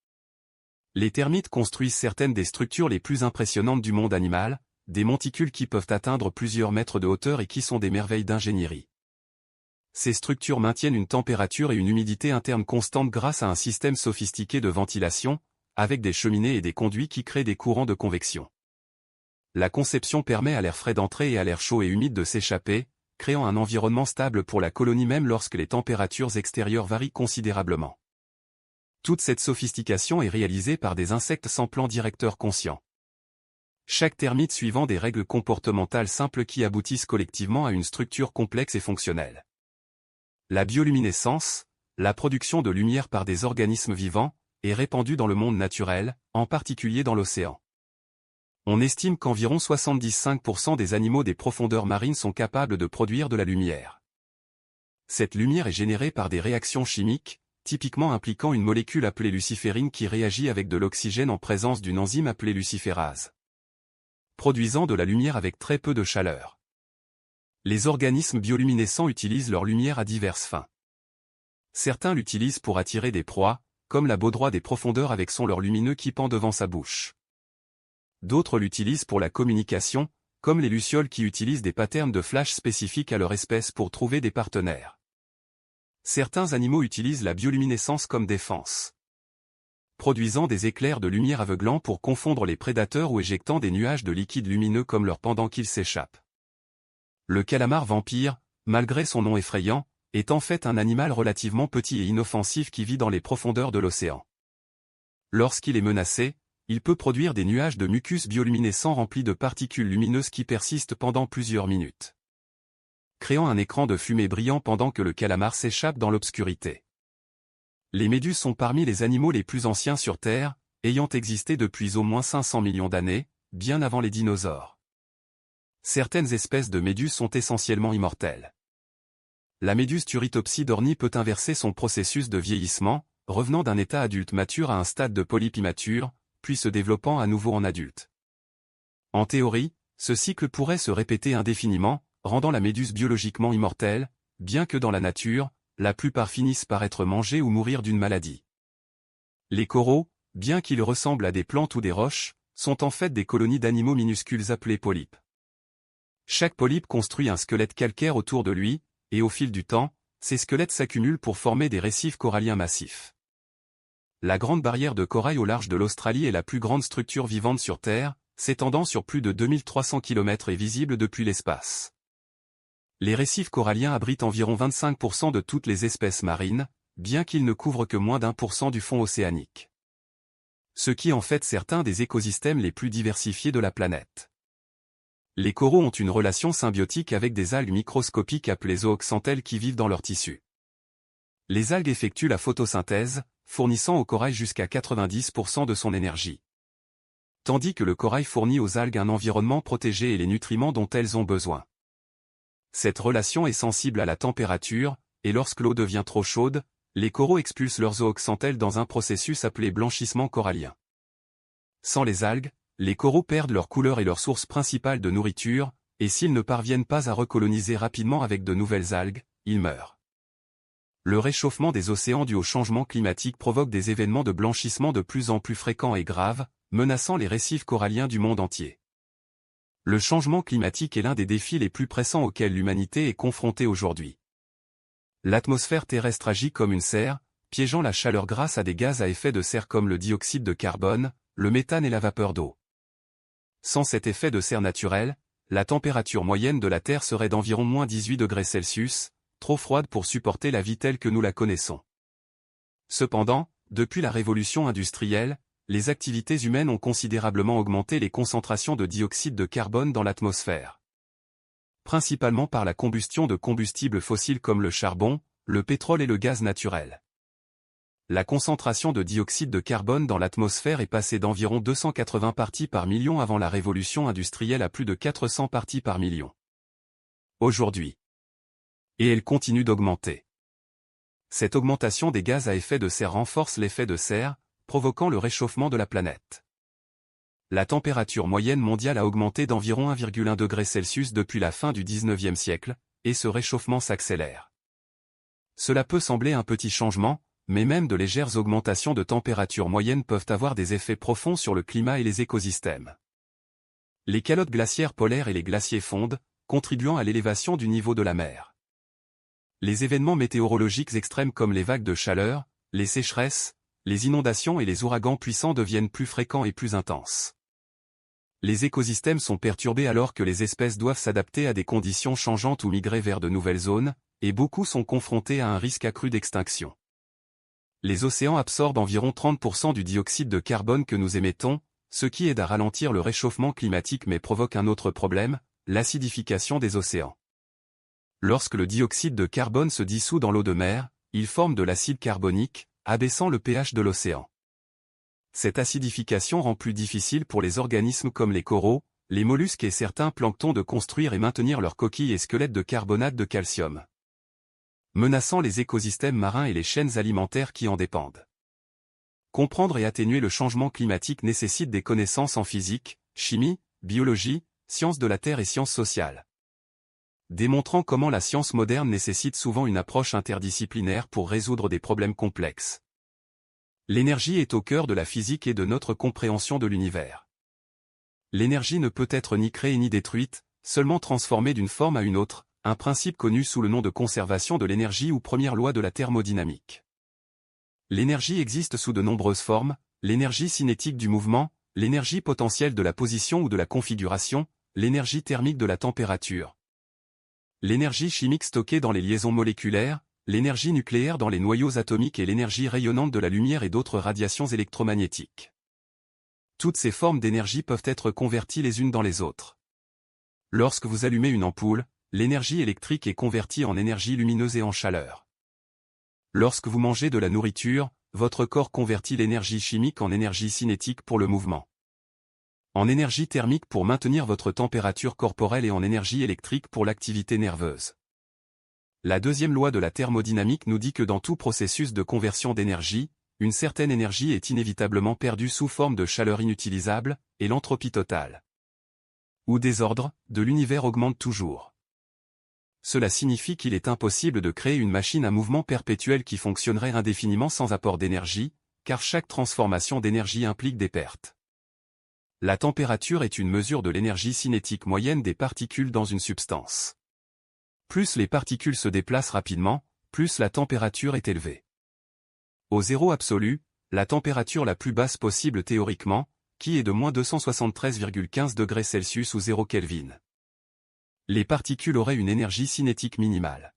[SPEAKER 1] Les termites construisent certaines des structures les plus impressionnantes du monde animal, des monticules qui peuvent atteindre plusieurs mètres de hauteur et qui sont des merveilles d'ingénierie. Ces structures maintiennent une température et une humidité interne constante grâce à un système sophistiqué de ventilation, avec des cheminées et des conduits qui créent des courants de convection. La conception permet à l'air frais d'entrer et à l'air chaud et humide de s'échapper, créant un environnement stable pour la colonie même lorsque les températures extérieures varient considérablement. Toute cette sophistication est réalisée par des insectes sans plan directeur conscient. Chaque termite suivant des règles comportementales simples qui aboutissent collectivement à une structure complexe et fonctionnelle. La bioluminescence, la production de lumière par des organismes vivants, est répandue dans le monde naturel, en particulier dans l'océan. On estime qu'environ 75% des animaux des profondeurs marines sont capables de produire de la lumière. Cette lumière est générée par des réactions chimiques, typiquement impliquant une molécule appelée luciférine qui réagit avec de l'oxygène en présence d'une enzyme appelée luciférase, produisant de la lumière avec très peu de chaleur. Les organismes bioluminescents utilisent leur lumière à diverses fins. Certains l'utilisent pour attirer des proies, comme la baudroie des profondeurs avec son leurre lumineux qui pend devant sa bouche. D'autres l'utilisent pour la communication, comme les lucioles qui utilisent des patterns de flash spécifiques à leur espèce pour trouver des partenaires. Certains animaux utilisent la bioluminescence comme défense, produisant des éclairs de lumière aveuglants pour confondre les prédateurs ou éjectant des nuages de liquide lumineux comme leur pendant qu'ils s'échappent. Le calamar vampire, malgré son nom effrayant, est en fait un animal relativement petit et inoffensif qui vit dans les profondeurs de l'océan. Lorsqu'il est menacé, il peut produire des nuages de mucus bioluminescents remplis de particules lumineuses qui persistent pendant plusieurs minutes, créant un écran de fumée brillant pendant que le calamar s'échappe dans l'obscurité. Les méduses sont parmi les animaux les plus anciens sur Terre, ayant existé depuis au moins 500 millions d'années, bien avant les dinosaures. Certaines espèces de méduses sont essentiellement immortelles. La méduse Turritopside orni peut inverser son processus de vieillissement, revenant d'un état adulte mature à un stade de polype immature, puis se développant à nouveau en adulte. En théorie, ce cycle pourrait se répéter indéfiniment, rendant la méduse biologiquement immortelle, bien que dans la nature, la plupart finissent par être mangés ou mourir d'une maladie. Les coraux, bien qu'ils ressemblent à des plantes ou des roches, sont en fait des colonies d'animaux minuscules appelés polypes. Chaque polype construit un squelette calcaire autour de lui, et au fil du temps, ces squelettes s'accumulent pour former des récifs coralliens massifs. La Grande Barrière de Corail au large de l'Australie est la plus grande structure vivante sur Terre, s'étendant sur plus de 2300 km et visible depuis l'espace. Les récifs coralliens abritent environ 25% de toutes les espèces marines, bien qu'ils ne couvrent que moins d'1% du fond océanique. Ce qui en fait certains des écosystèmes les plus diversifiés de la planète. Les coraux ont une relation symbiotique avec des algues microscopiques appelées zooxanthelles qui vivent dans leurs tissus. Les algues effectuent la photosynthèse, fournissant au corail jusqu'à 90% de son énergie. Tandis que le corail fournit aux algues un environnement protégé et les nutriments dont elles ont besoin. Cette relation est sensible à la température, et lorsque l'eau devient trop chaude, les coraux expulsent leurs zooxanthelles dans un processus appelé blanchissement corallien. Sans les algues, les coraux perdent leur couleur et leur source principale de nourriture, et s'ils ne parviennent pas à recoloniser rapidement avec de nouvelles algues, ils meurent. Le réchauffement des océans dû au changement climatique provoque des événements de blanchissement de plus en plus fréquents et graves, menaçant les récifs coralliens du monde entier. Le changement climatique est l'un des défis les plus pressants auxquels l'humanité est confrontée aujourd'hui. L'atmosphère terrestre agit comme une serre, piégeant la chaleur grâce à des gaz à effet de serre comme le dioxyde de carbone, le méthane et la vapeur d'eau. Sans cet effet de serre naturel, la température moyenne de la Terre serait d'environ moins 18 degrés Celsius, trop froide pour supporter la vie telle que nous la connaissons. Cependant, depuis la révolution industrielle, les activités humaines ont considérablement augmenté les concentrations de dioxyde de carbone dans l'atmosphère. Principalement par la combustion de combustibles fossiles comme le charbon, le pétrole et le gaz naturel. La concentration de dioxyde de carbone dans l'atmosphère est passée d'environ 280 parties par million avant la révolution industrielle à plus de 400 parties par million. Aujourd'hui. Et elle continue d'augmenter. Cette augmentation des gaz à effet de serre renforce l'effet de serre, provoquant le réchauffement de la planète. La température moyenne mondiale a augmenté d'environ 1,1 degré Celsius depuis la fin du XIXe siècle, et ce réchauffement s'accélère. Cela peut sembler un petit changement, mais même de légères augmentations de température moyenne peuvent avoir des effets profonds sur le climat et les écosystèmes. Les calottes glaciaires polaires et les glaciers fondent, contribuant à l'élévation du niveau de la mer. Les événements météorologiques extrêmes comme les vagues de chaleur, les sécheresses, les inondations et les ouragans puissants deviennent plus fréquents et plus intenses. Les écosystèmes sont perturbés alors que les espèces doivent s'adapter à des conditions changeantes ou migrer vers de nouvelles zones, et beaucoup sont confrontés à un risque accru d'extinction. Les océans absorbent environ 30% du dioxyde de carbone que nous émettons, ce qui aide à ralentir le réchauffement climatique mais provoque un autre problème, l'acidification des océans. Lorsque le dioxyde de carbone se dissout dans l'eau de mer, il forme de l'acide carbonique, abaissant le pH de l'océan. Cette acidification rend plus difficile pour les organismes comme les coraux, les mollusques et certains planctons de construire et maintenir leurs coquilles et squelettes de carbonate de calcium, menaçant les écosystèmes marins et les chaînes alimentaires qui en dépendent. Comprendre et atténuer le changement climatique nécessite des connaissances en physique, chimie, biologie, sciences de la Terre et sciences sociales. Démontrant comment la science moderne nécessite souvent une approche interdisciplinaire pour résoudre des problèmes complexes. L'énergie est au cœur de la physique et de notre compréhension de l'univers. L'énergie ne peut être ni créée ni détruite, seulement transformée d'une forme à une autre, un principe connu sous le nom de conservation de l'énergie ou première loi de la thermodynamique. L'énergie existe sous de nombreuses formes, l'énergie cinétique du mouvement, l'énergie potentielle de la position ou de la configuration, l'énergie thermique de la température. L'énergie chimique stockée dans les liaisons moléculaires, l'énergie nucléaire dans les noyaux atomiques et l'énergie rayonnante de la lumière et d'autres radiations électromagnétiques. Toutes ces formes d'énergie peuvent être converties les unes dans les autres. Lorsque vous allumez une ampoule, l'énergie électrique est convertie en énergie lumineuse et en chaleur. Lorsque vous mangez de la nourriture, votre corps convertit l'énergie chimique en énergie cinétique pour le mouvement, en énergie thermique pour maintenir votre température corporelle et en énergie électrique pour l'activité nerveuse. La deuxième loi de la thermodynamique nous dit que dans tout processus de conversion d'énergie, une certaine énergie est inévitablement perdue sous forme de chaleur inutilisable, et l'entropie totale ou désordre de l'univers augmente toujours. Cela signifie qu'il est impossible de créer une machine à mouvement perpétuel qui fonctionnerait indéfiniment sans apport d'énergie, car chaque transformation d'énergie implique des pertes. La température est une mesure de l'énergie cinétique moyenne des particules dans une substance. Plus les particules se déplacent rapidement, plus la température est élevée. Au zéro absolu, la température la plus basse possible théoriquement, qui est de moins 273,15 degrés Celsius ou 0 Kelvin. Les particules auraient une énergie cinétique minimale.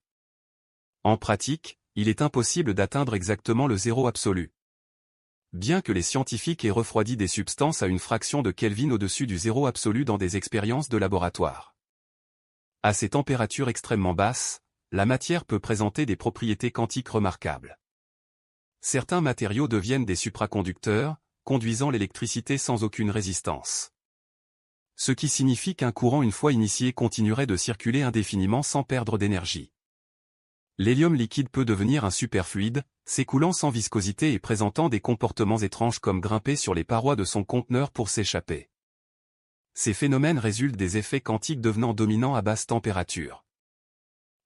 [SPEAKER 1] En pratique, il est impossible d'atteindre exactement le zéro absolu. Bien que les scientifiques aient refroidi des substances à une fraction de Kelvin au-dessus du zéro absolu dans des expériences de laboratoire. À ces températures extrêmement basses, la matière peut présenter des propriétés quantiques remarquables. Certains matériaux deviennent des supraconducteurs, conduisant l'électricité sans aucune résistance. Ce qui signifie qu'un courant une fois initié continuerait de circuler indéfiniment sans perdre d'énergie. L'hélium liquide peut devenir un superfluide, s'écoulant sans viscosité et présentant des comportements étranges comme grimper sur les parois de son conteneur pour s'échapper. Ces phénomènes résultent des effets quantiques devenant dominants à basse température.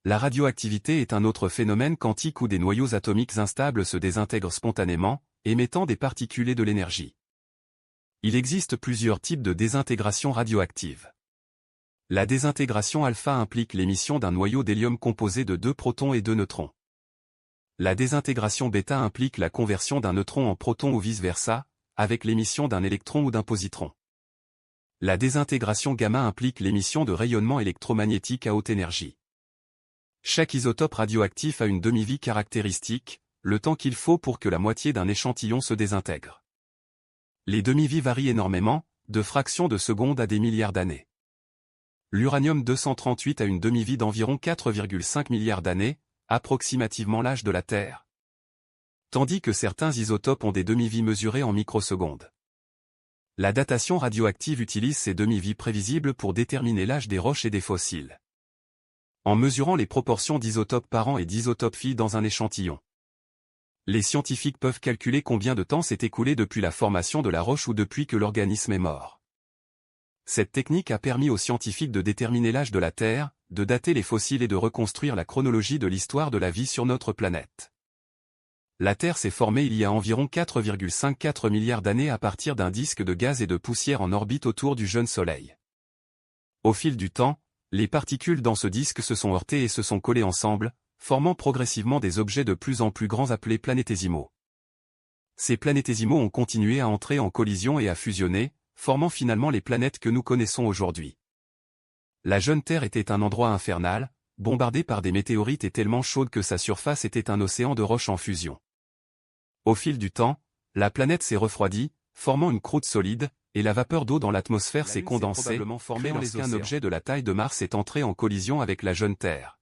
[SPEAKER 1] La radioactivité est un autre phénomène quantique où des noyaux atomiques instables se désintègrent spontanément, émettant des particules et de l'énergie. Il existe plusieurs types de désintégration radioactive. La désintégration alpha implique l'émission d'un noyau d'hélium composé de 2 protons et 2 neutrons. La désintégration bêta implique la conversion d'un neutron en proton ou vice-versa, avec l'émission d'un électron ou d'un positron. La désintégration gamma implique l'émission de rayonnements électromagnétiques à haute énergie. Chaque isotope radioactif a une demi-vie caractéristique, le temps qu'il faut pour que la moitié d'un échantillon se désintègre. Les demi-vies varient énormément, de fractions de seconde à des milliards d'années. L'uranium-238 a une demi-vie d'environ 4,5 milliards d'années, approximativement l'âge de la Terre. Tandis que certains isotopes ont des demi-vies mesurées en microsecondes. La datation radioactive utilise ces demi-vies prévisibles pour déterminer l'âge des roches et des fossiles. En mesurant les proportions d'isotopes parents et d'isotopes filles dans un échantillon. Les scientifiques peuvent calculer combien de temps s'est écoulé depuis la formation de la roche ou depuis que l'organisme est mort. Cette technique a permis aux scientifiques de déterminer l'âge de la Terre, de dater les fossiles et de reconstruire la chronologie de l'histoire de la vie sur notre planète. La Terre s'est formée il y a environ 4,54 milliards d'années à partir d'un disque de gaz et de poussière en orbite autour du jeune Soleil. Au fil du temps, les particules dans ce disque se sont heurtées et se sont collées ensemble, formant progressivement des objets de plus en plus grands appelés planétésimaux. Ces planétésimaux ont continué à entrer en collision et à fusionner, formant finalement les planètes que nous connaissons aujourd'hui. La jeune Terre était un endroit infernal, bombardé par des météorites et tellement chaude que sa surface était un océan de roches en fusion. Au fil du temps, la planète s'est refroidie, formant une croûte solide, et la vapeur d'eau dans l'atmosphère s'est condensée, créant lorsqu'un objet de la taille de Mars est entré en collision avec la jeune Terre,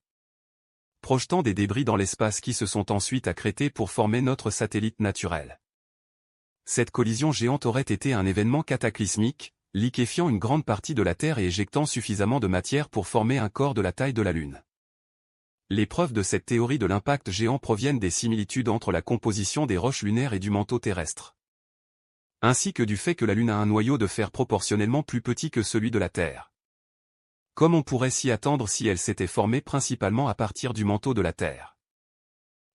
[SPEAKER 1] projetant des débris dans l'espace qui se sont ensuite accrétés pour former notre satellite naturel. Cette collision géante aurait été un événement cataclysmique, liquéfiant une grande partie de la Terre et éjectant suffisamment de matière pour former un corps de la taille de la Lune. Les preuves de cette théorie de l'impact géant proviennent des similitudes entre la composition des roches lunaires et du manteau terrestre, ainsi que du fait que la Lune a un noyau de fer proportionnellement plus petit que celui de la Terre. Comme on pourrait s'y attendre si elle s'était formée principalement à partir du manteau de la Terre.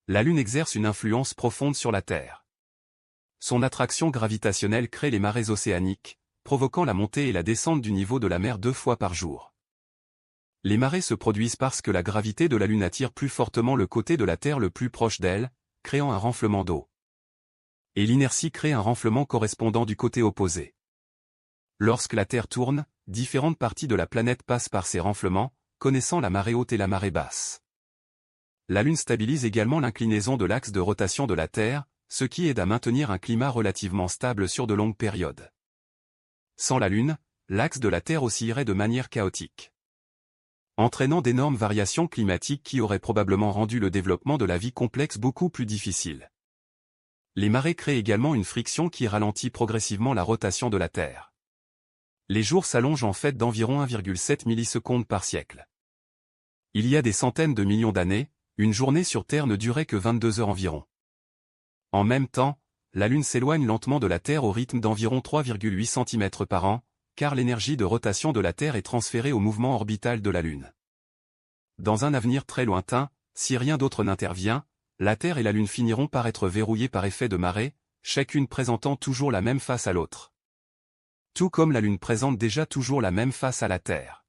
[SPEAKER 1] La Lune exerce une influence profonde sur la Terre. Son attraction gravitationnelle crée les marées océaniques, provoquant la montée et la descente du niveau de la mer 2 fois par jour. Les marées se produisent parce que la gravité de la Lune attire plus fortement le côté de la Terre le plus proche d'elle, créant un renflement d'eau. Et l'inertie crée un renflement correspondant du côté opposé. Lorsque la Terre tourne, différentes parties de la planète passent par ces renflements, connaissant la marée haute et la marée basse. La Lune stabilise également l'inclinaison de l'axe de rotation de la Terre, ce qui aide à maintenir un climat relativement stable sur de longues périodes. Sans la Lune, l'axe de la Terre oscillerait de manière chaotique, entraînant d'énormes variations climatiques qui auraient probablement rendu le développement de la vie complexe beaucoup plus difficile. Les marées créent également une friction qui ralentit progressivement la rotation de la Terre. Les jours s'allongent en fait d'environ 1,7 millisecondes par siècle. Il y a des centaines de millions d'années, une journée sur Terre ne durait que 22 heures environ. En même temps, la Lune s'éloigne lentement de la Terre au rythme d'environ 3,8 cm par an, car l'énergie de rotation de la Terre est transférée au mouvement orbital de la Lune. Dans un avenir très lointain, si rien d'autre n'intervient, la Terre et la Lune finiront par être verrouillées par effet de marée, chacune présentant toujours la même face à l'autre. Tout comme la Lune présente déjà toujours la même face à la Terre.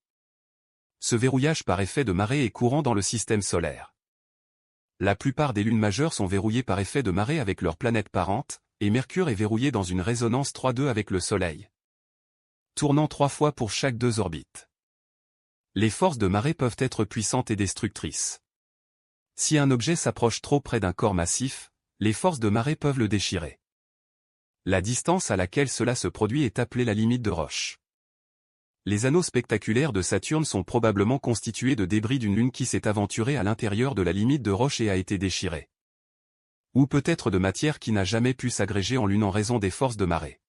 [SPEAKER 1] Ce verrouillage par effet de marée est courant dans le système solaire. La plupart des lunes majeures sont verrouillées par effet de marée avec leurs planètes parentes, et Mercure est verrouillé dans une résonance 3-2 avec le Soleil, tournant 3 fois pour chaque 2 orbites. Les forces de marée peuvent être puissantes et destructrices. Si un objet s'approche trop près d'un corps massif, les forces de marée peuvent le déchirer. La distance à laquelle cela se produit est appelée la limite de Roche. Les anneaux spectaculaires de Saturne sont probablement constitués de débris d'une lune qui s'est aventurée à l'intérieur de la limite de Roche et a été déchirée. Ou peut-être de matière qui n'a jamais pu s'agréger en lune en raison des forces de marée.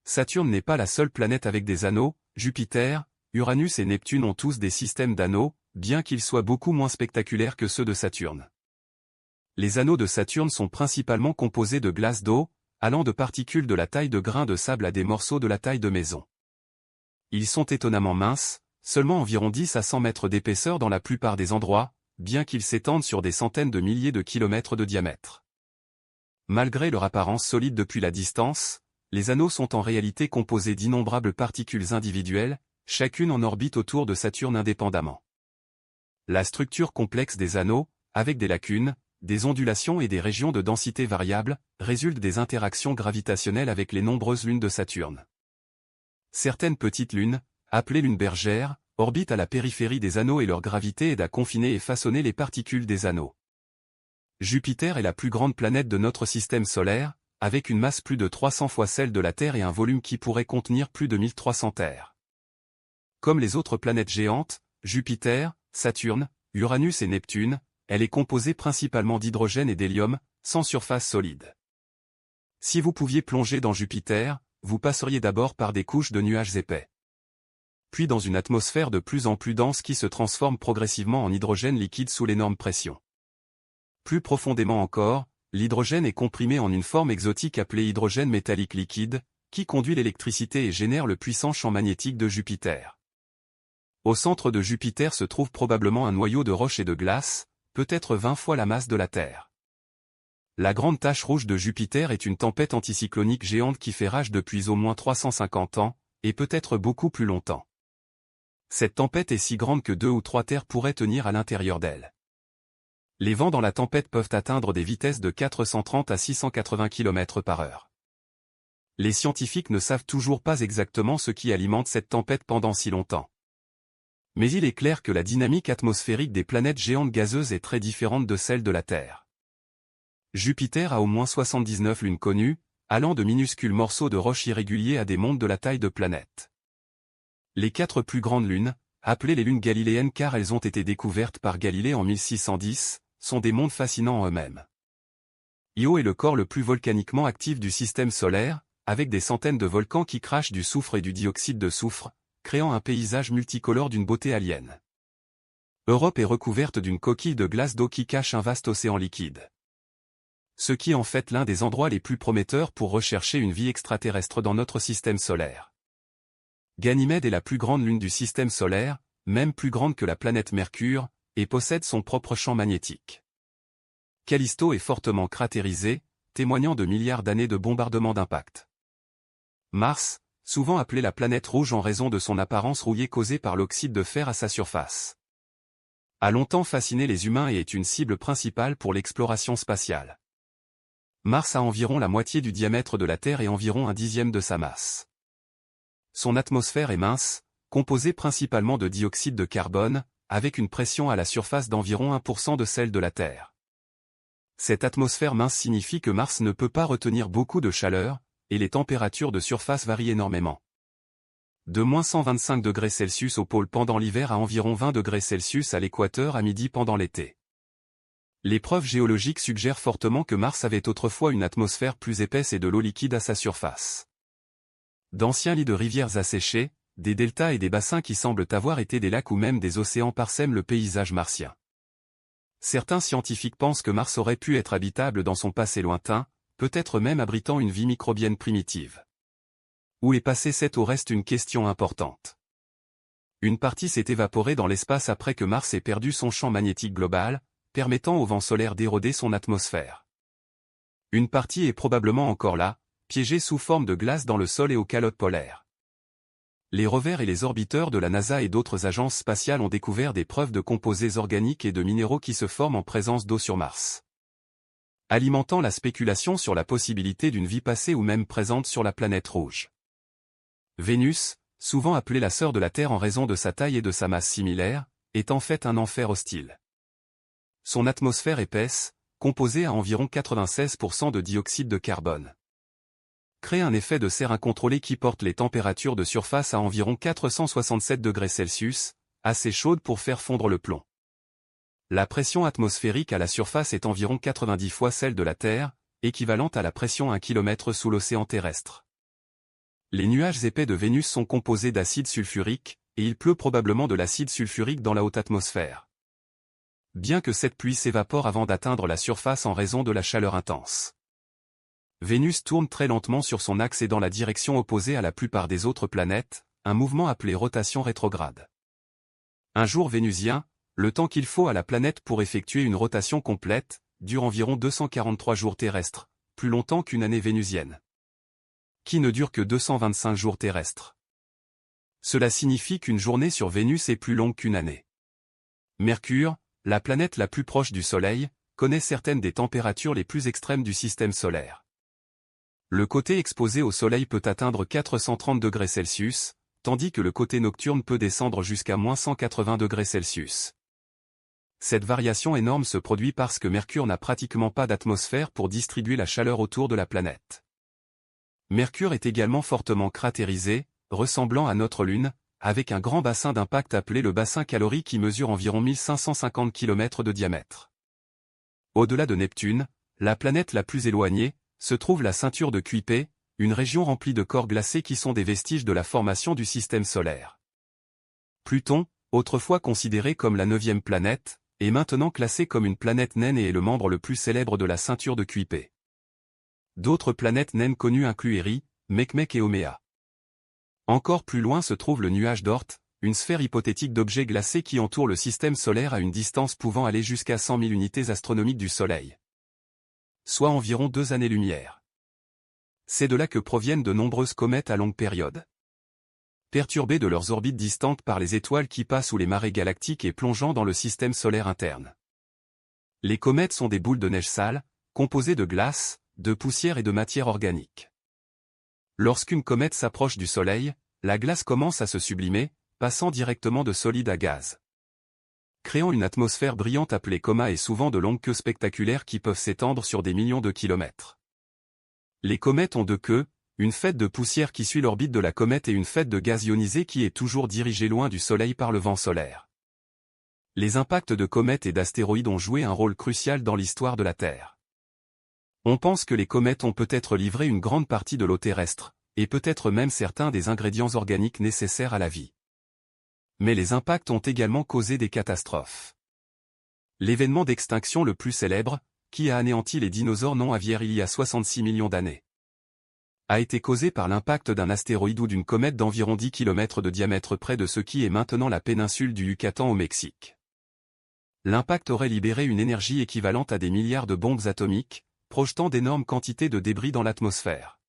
[SPEAKER 1] Saturne n'est pas la seule planète avec des anneaux, Jupiter, Uranus et Neptune ont tous des systèmes d'anneaux, bien qu'ils soient beaucoup moins spectaculaires que ceux de Saturne. Les anneaux de Saturne sont principalement composés de glace d'eau, allant de particules de la taille de grains de sable à des morceaux de la taille de maison. Ils sont étonnamment minces, seulement environ 10 à 100 mètres d'épaisseur dans la plupart des endroits, bien qu'ils s'étendent sur des centaines de milliers de kilomètres de diamètre. Malgré leur apparence solide depuis la distance, les anneaux sont en réalité composés d'innombrables particules individuelles, chacune en orbite autour de Saturne indépendamment. La structure complexe des anneaux, avec des lacunes, des ondulations et des régions de densité variables, résulte des interactions gravitationnelles avec les nombreuses lunes de Saturne. Certaines petites lunes, appelées lunes bergères, orbitent à la périphérie des anneaux et leur gravité aide à confiner et façonner les particules des anneaux. Jupiter est la plus grande planète de notre système solaire, avec une masse plus de 300 fois celle de la Terre et un volume qui pourrait contenir plus de 1300 terres. Comme les autres planètes géantes, Jupiter, Saturne, Uranus et Neptune, elle est composée principalement d'hydrogène et d'hélium, sans surface solide. Si vous pouviez plonger dans Jupiter, vous passeriez d'abord par des couches de nuages épais. Puis dans une atmosphère de plus en plus dense qui se transforme progressivement en hydrogène liquide sous l'énorme pression. Plus profondément encore, l'hydrogène est comprimé en une forme exotique appelée hydrogène métallique liquide, qui conduit l'électricité et génère le puissant champ magnétique de Jupiter. Au centre de Jupiter se trouve probablement un noyau de roche et de glace, peut-être 20 fois la masse de la Terre. La grande tache rouge de Jupiter est une tempête anticyclonique géante qui fait rage depuis au moins 350 ans, et peut-être beaucoup plus longtemps. Cette tempête est si grande que 2 ou 3 terres pourraient tenir à l'intérieur d'elle. Les vents dans la tempête peuvent atteindre des vitesses de 430 à 680 km/h. Les scientifiques ne savent toujours pas exactement ce qui alimente cette tempête pendant si longtemps. Mais il est clair que la dynamique atmosphérique des planètes géantes gazeuses est très différente de celle de la Terre. Jupiter a au moins 79 lunes connues, allant de minuscules morceaux de roches irréguliers à des mondes de la taille de planètes. Les 4 plus grandes lunes, appelées les lunes galiléennes car elles ont été découvertes par Galilée en 1610, sont des mondes fascinants en eux-mêmes. Io est le corps le plus volcaniquement actif du système solaire, avec des centaines de volcans qui crachent du soufre et du dioxyde de soufre, créant un paysage multicolore d'une beauté alienne. Europe est recouverte d'une coquille de glace d'eau qui cache un vaste océan liquide. Ce qui est en fait l'un des endroits les plus prometteurs pour rechercher une vie extraterrestre dans notre système solaire. Ganymède est la plus grande lune du système solaire, même plus grande que la planète Mercure, et possède son propre champ magnétique. Callisto est fortement cratérisé, témoignant de milliards d'années de bombardements d'impact. Mars, souvent appelée la planète rouge en raison de son apparence rouillée causée par l'oxyde de fer à sa surface, a longtemps fasciné les humains et est une cible principale pour l'exploration spatiale. Mars a environ la moitié du diamètre de la Terre et environ un dixième de sa masse. Son atmosphère est mince, composée principalement de dioxyde de carbone, avec une pression à la surface d'environ 1% de celle de la Terre. Cette atmosphère mince signifie que Mars ne peut pas retenir beaucoup de chaleur, et les températures de surface varient énormément. De moins 125 degrés Celsius au pôle pendant l'hiver à environ 20 degrés Celsius à l'équateur à midi pendant l'été. Les preuves géologiques suggèrent fortement que Mars avait autrefois une atmosphère plus épaisse et de l'eau liquide à sa surface. D'anciens lits de rivières asséchés, des deltas et des bassins qui semblent avoir été des lacs ou même des océans parsèment le paysage martien. Certains scientifiques pensent que Mars aurait pu être habitable dans son passé lointain, peut-être même abritant une vie microbienne primitive. Où est passé cette eau reste une question importante. Une partie s'est évaporée dans l'espace après que Mars ait perdu son champ magnétique global, permettant au vent solaire d'éroder son atmosphère. Une partie est probablement encore là, piégés sous forme de glace dans le sol et aux calottes polaires. Les rovers et les orbiteurs de la NASA et d'autres agences spatiales ont découvert des preuves de composés organiques et de minéraux qui se forment en présence d'eau sur Mars, alimentant la spéculation sur la possibilité d'une vie passée ou même présente sur la planète rouge. Vénus, souvent appelée la sœur de la Terre en raison de sa taille et de sa masse similaire, est en fait un enfer hostile. Son atmosphère épaisse, composée à environ 96% de dioxyde de carbone, crée un effet de serre incontrôlé qui porte les températures de surface à environ 467 degrés Celsius, assez chaudes pour faire fondre le plomb. La pression atmosphérique à la surface est environ 90 fois celle de la Terre, équivalente à la pression à 1 km sous l'océan terrestre. Les nuages épais de Vénus sont composés d'acide sulfurique, et il pleut probablement de l'acide sulfurique dans la haute atmosphère, bien que cette pluie s'évapore avant d'atteindre la surface en raison de la chaleur intense. Vénus tourne très lentement sur son axe et dans la direction opposée à la plupart des autres planètes, un mouvement appelé rotation rétrograde. Un jour vénusien, le temps qu'il faut à la planète pour effectuer une rotation complète, dure environ 243 jours terrestres, plus longtemps qu'une année vénusienne, qui ne dure que 225 jours terrestres. Cela signifie qu'une journée sur Vénus est plus longue qu'une année. Mercure, la planète la plus proche du Soleil, connaît certaines des températures les plus extrêmes du système solaire. Le côté exposé au Soleil peut atteindre 430 degrés Celsius, tandis que le côté nocturne peut descendre jusqu'à moins 180 degrés Celsius. Cette variation énorme se produit parce que Mercure n'a pratiquement pas d'atmosphère pour distribuer la chaleur autour de la planète. Mercure est également fortement cratérisé, ressemblant à notre Lune, avec un grand bassin d'impact appelé le bassin calorique qui mesure environ 1550 km de diamètre. Au-delà de Neptune, la planète la plus éloignée, se trouve la ceinture de Kuiper, une région remplie de corps glacés qui sont des vestiges de la formation du système solaire. Pluton, autrefois considéré comme la 9e planète, est maintenant classé comme une planète naine et est le membre le plus célèbre de la ceinture de Kuiper. D'autres planètes naines connues incluent Erie, Mekmek et Oméa. Encore plus loin se trouve le nuage d'Oort, une sphère hypothétique d'objets glacés qui entoure le système solaire à une distance pouvant aller jusqu'à 100 000 unités astronomiques du Soleil, soit environ 2 années-lumière. C'est de là que proviennent de nombreuses comètes à longue période, perturbées de leurs orbites distantes par les étoiles qui passent sous les marées galactiques et plongeant dans le système solaire interne. Les comètes sont des boules de neige sale, composées de glace, de poussière et de matière organique. Lorsqu'une comète s'approche du Soleil, la glace commence à se sublimer, passant directement de solide à gaz, créant une atmosphère brillante appelée coma et souvent de longues queues spectaculaires qui peuvent s'étendre sur des millions de kilomètres. Les comètes ont 2 queues, une fête de poussière qui suit l'orbite de la comète et une fête de gaz ionisé qui est toujours dirigée loin du Soleil par le vent solaire. Les impacts de comètes et d'astéroïdes ont joué un rôle crucial dans l'histoire de la Terre. On pense que les comètes ont peut-être livré une grande partie de l'eau terrestre, et peut-être même certains des ingrédients organiques nécessaires à la vie. Mais les impacts ont également causé des catastrophes. L'événement d'extinction le plus célèbre, qui a anéanti les dinosaures non aviaires il y a 66 millions d'années, a été causé par l'impact d'un astéroïde ou d'une comète d'environ 10 km de diamètre près de ce qui est maintenant la péninsule du Yucatan au Mexique. L'impact aurait libéré une énergie équivalente à des milliards de bombes atomiques, projetant d'énormes quantités de débris dans l'atmosphère.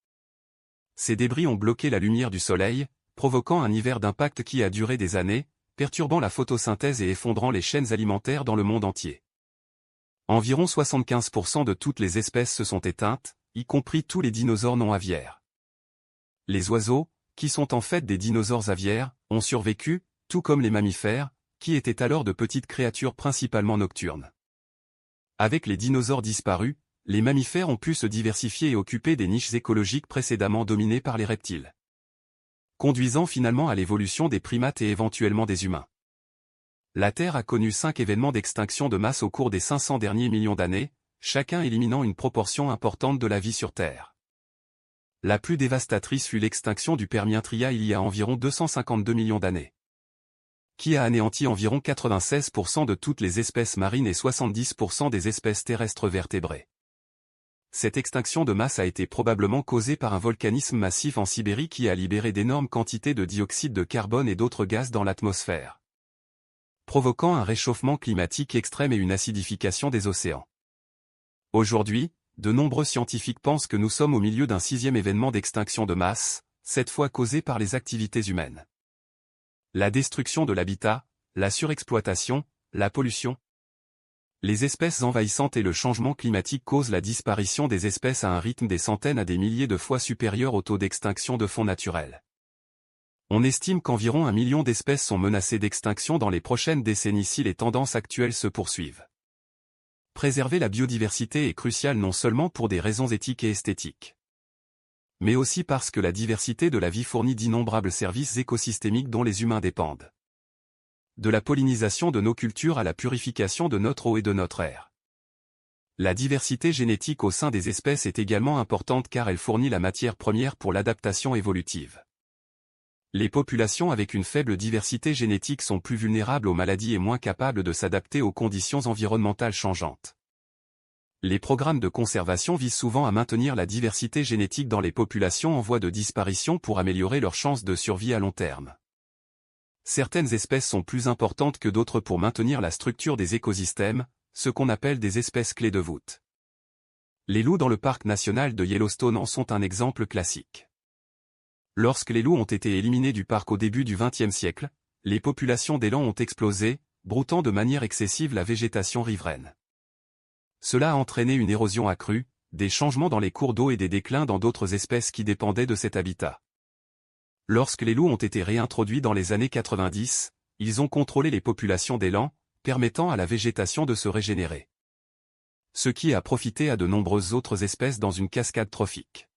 [SPEAKER 1] Ces débris ont bloqué la lumière du Soleil, provoquant un hiver d'impact qui a duré des années, perturbant la photosynthèse et effondrant les chaînes alimentaires dans le monde entier. Environ 75% de toutes les espèces se sont éteintes, y compris tous les dinosaures non aviaires. Les oiseaux, qui sont en fait des dinosaures aviaires, ont survécu, tout comme les mammifères, qui étaient alors de petites créatures principalement nocturnes. Avec les dinosaures disparus, les mammifères ont pu se diversifier et occuper des niches écologiques précédemment dominées par les reptiles, conduisant finalement à l'évolution des primates et éventuellement des humains. La Terre a connu 5 événements d'extinction de masse au cours des 500 derniers millions d'années, chacun éliminant une proportion importante de la vie sur Terre. La plus dévastatrice fut l'extinction du Permien Tria il y a environ 252 millions d'années, qui a anéanti environ 96% de toutes les espèces marines et 70% des espèces terrestres vertébrées. Cette extinction de masse a été probablement causée par un volcanisme massif en Sibérie qui a libéré d'énormes quantités de dioxyde de carbone et d'autres gaz dans l'atmosphère, provoquant un réchauffement climatique extrême et une acidification des océans. Aujourd'hui, de nombreux scientifiques pensent que nous sommes au milieu d'un 6e événement d'extinction de masse, cette fois causé par les activités humaines. La destruction de l'habitat, la surexploitation, la pollution. Les espèces envahissantes et le changement climatique causent la disparition des espèces à un rythme des centaines à des milliers de fois supérieur au taux d'extinction de fonds naturels. On estime qu'environ 1 million d'espèces sont menacées d'extinction dans les prochaines décennies si les tendances actuelles se poursuivent. Préserver la biodiversité est crucial non seulement pour des raisons éthiques et esthétiques, mais aussi parce que la diversité de la vie fournit d'innombrables services écosystémiques dont les humains dépendent. De la pollinisation de nos cultures à la purification de notre eau et de notre air. La diversité génétique au sein des espèces est également importante car elle fournit la matière première pour l'adaptation évolutive. Les populations avec une faible diversité génétique sont plus vulnérables aux maladies et moins capables de s'adapter aux conditions environnementales changeantes. Les programmes de conservation visent souvent à maintenir la diversité génétique dans les populations en voie de disparition pour améliorer leurs chances de survie à long terme. Certaines espèces sont plus importantes que d'autres pour maintenir la structure des écosystèmes, ce qu'on appelle des espèces clés de voûte. Les loups dans le parc national de Yellowstone en sont un exemple classique. Lorsque les loups ont été éliminés du parc au début du XXe siècle, les populations d'élands ont explosé, broutant de manière excessive la végétation riveraine. Cela a entraîné une érosion accrue, des changements dans les cours d'eau et des déclins dans d'autres espèces qui dépendaient de cet habitat. Lorsque les loups ont été réintroduits dans les années 90, ils ont contrôlé les populations d'élands, permettant à la végétation de se régénérer. Ce qui a profité à de nombreuses autres espèces dans une cascade trophique.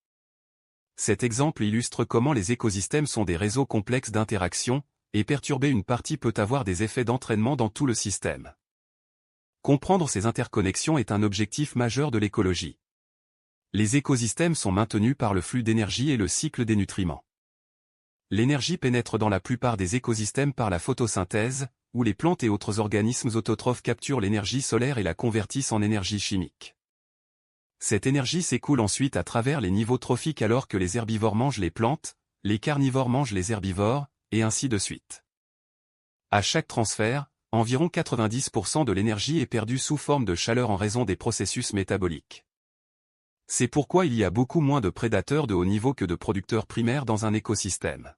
[SPEAKER 1] Cet exemple illustre comment les écosystèmes sont des réseaux complexes d'interaction, et perturber une partie peut avoir des effets d'entraînement dans tout le système. Comprendre ces interconnexions est un objectif majeur de l'écologie. Les écosystèmes sont maintenus par le flux d'énergie et le cycle des nutriments. L'énergie pénètre dans la plupart des écosystèmes par la photosynthèse, où les plantes et autres organismes autotrophes capturent l'énergie solaire et la convertissent en énergie chimique. Cette énergie s'écoule ensuite à travers les niveaux trophiques alors que les herbivores mangent les plantes, les carnivores mangent les herbivores, et ainsi de suite. À chaque transfert, environ 90% de l'énergie est perdue sous forme de chaleur en raison des processus métaboliques. C'est pourquoi il y a beaucoup moins de prédateurs de haut niveau que de producteurs primaires dans un écosystème.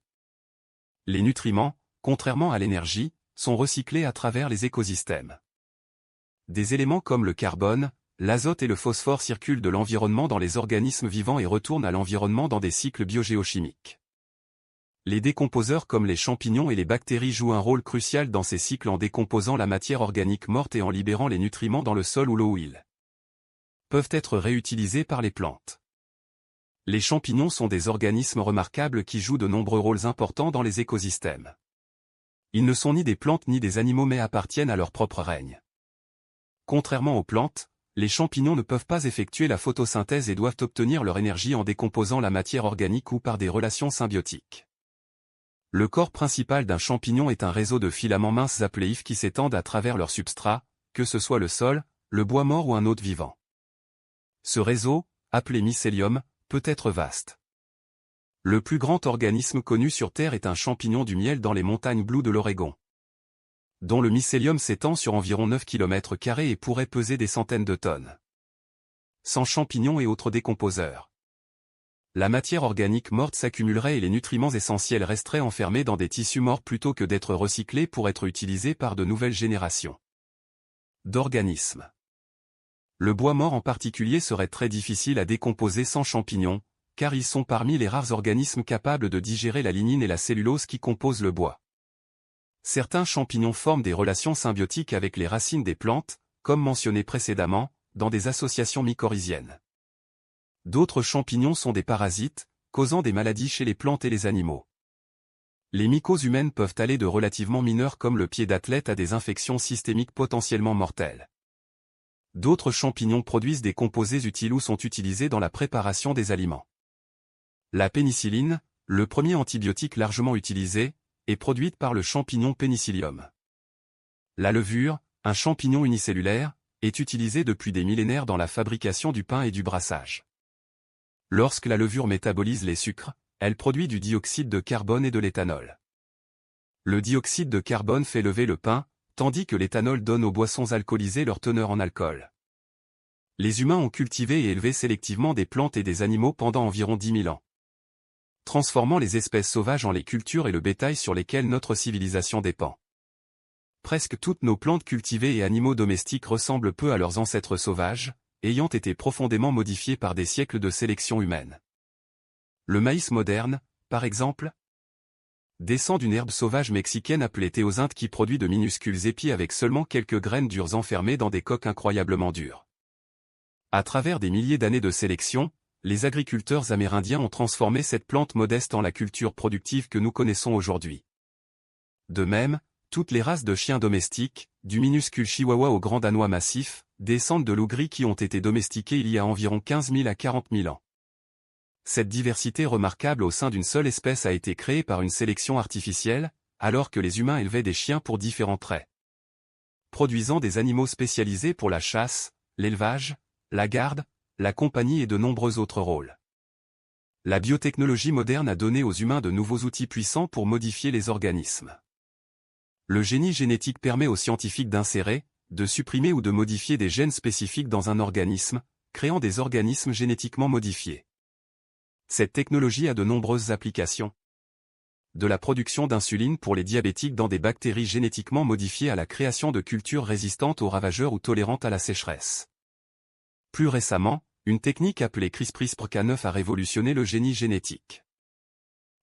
[SPEAKER 1] Les nutriments, contrairement à l'énergie, sont recyclés à travers les écosystèmes. Des éléments comme le carbone, l'azote et le phosphore circulent de l'environnement dans les organismes vivants et retournent à l'environnement dans des cycles biogéochimiques. Les décomposeurs comme les champignons et les bactéries jouent un rôle crucial dans ces cycles en décomposant la matière organique morte et en libérant les nutriments dans le sol ou l'eau où ils peuvent être réutilisés par les plantes. Les champignons sont des organismes remarquables qui jouent de nombreux rôles importants dans les écosystèmes. Ils ne sont ni des plantes ni des animaux mais appartiennent à leur propre règne. Contrairement aux plantes, les champignons ne peuvent pas effectuer la photosynthèse et doivent obtenir leur énergie en décomposant la matière organique ou par des relations symbiotiques. Le corps principal d'un champignon est un réseau de filaments minces apléifs qui s'étendent à travers leur substrat, que ce soit le sol, le bois mort ou un hôte vivant. Ce réseau, appelé mycélium, peut être vaste. Le plus grand organisme connu sur Terre est un champignon du miel dans les montagnes Blue de l'Oregon, dont le mycélium s'étend sur environ 9 km² et pourrait peser des centaines de tonnes. Sans champignons et autres décomposeurs, la matière organique morte s'accumulerait et les nutriments essentiels resteraient enfermés dans des tissus morts plutôt que d'être recyclés pour être utilisés par de nouvelles générations d'organismes. Le bois mort en particulier serait très difficile à décomposer sans champignons, car ils sont parmi les rares organismes capables de digérer la lignine et la cellulose qui composent le bois. Certains champignons forment des relations symbiotiques avec les racines des plantes, comme mentionné précédemment, dans des associations mycorhiziennes. D'autres champignons sont des parasites, causant des maladies chez les plantes et les animaux. Les mycoses humaines peuvent aller de relativement mineurs comme le pied d'athlète à des infections systémiques potentiellement mortelles. D'autres champignons produisent des composés utiles ou sont utilisés dans la préparation des aliments. La pénicilline, le premier antibiotique largement utilisé, est produite par le champignon Penicillium. La levure, un champignon unicellulaire, est utilisée depuis des millénaires dans la fabrication du pain et du brassage. Lorsque la levure métabolise les sucres, elle produit du dioxyde de carbone et de l'éthanol. Le dioxyde de carbone fait lever le pain, tandis que l'éthanol donne aux boissons alcoolisées leur teneur en alcool. Les humains ont cultivé et élevé sélectivement des plantes et des animaux pendant environ 10 000 ans, transformant les espèces sauvages en les cultures et le bétail sur lesquels notre civilisation dépend. Presque toutes nos plantes cultivées et animaux domestiques ressemblent peu à leurs ancêtres sauvages, ayant été profondément modifiés par des siècles de sélection humaine. Le maïs moderne, par exemple, descend d'une herbe sauvage mexicaine appelée théosinte qui produit de minuscules épis avec seulement quelques graines dures enfermées dans des coques incroyablement dures. À travers des milliers d'années de sélection, les agriculteurs amérindiens ont transformé cette plante modeste en la culture productive que nous connaissons aujourd'hui. De même, toutes les races de chiens domestiques, du minuscule chihuahua au grand danois massif, descendent de loups gris qui ont été domestiqués il y a environ 15 000 à 40 000 ans. Cette diversité remarquable au sein d'une seule espèce a été créée par une sélection artificielle, alors que les humains élevaient des chiens pour différents traits. Produisant des animaux spécialisés pour la chasse, l'élevage, la garde, la compagnie et de nombreux autres rôles. La biotechnologie moderne a donné aux humains de nouveaux outils puissants pour modifier les organismes. Le génie génétique permet aux scientifiques d'insérer, de supprimer ou de modifier des gènes spécifiques dans un organisme, créant des organismes génétiquement modifiés. Cette technologie a de nombreuses applications. De la production d'insuline pour les diabétiques dans des bactéries génétiquement modifiées à la création de cultures résistantes aux ravageurs ou tolérantes à la sécheresse. Plus récemment, une technique appelée CRISPR-Cas9 a révolutionné le génie génétique.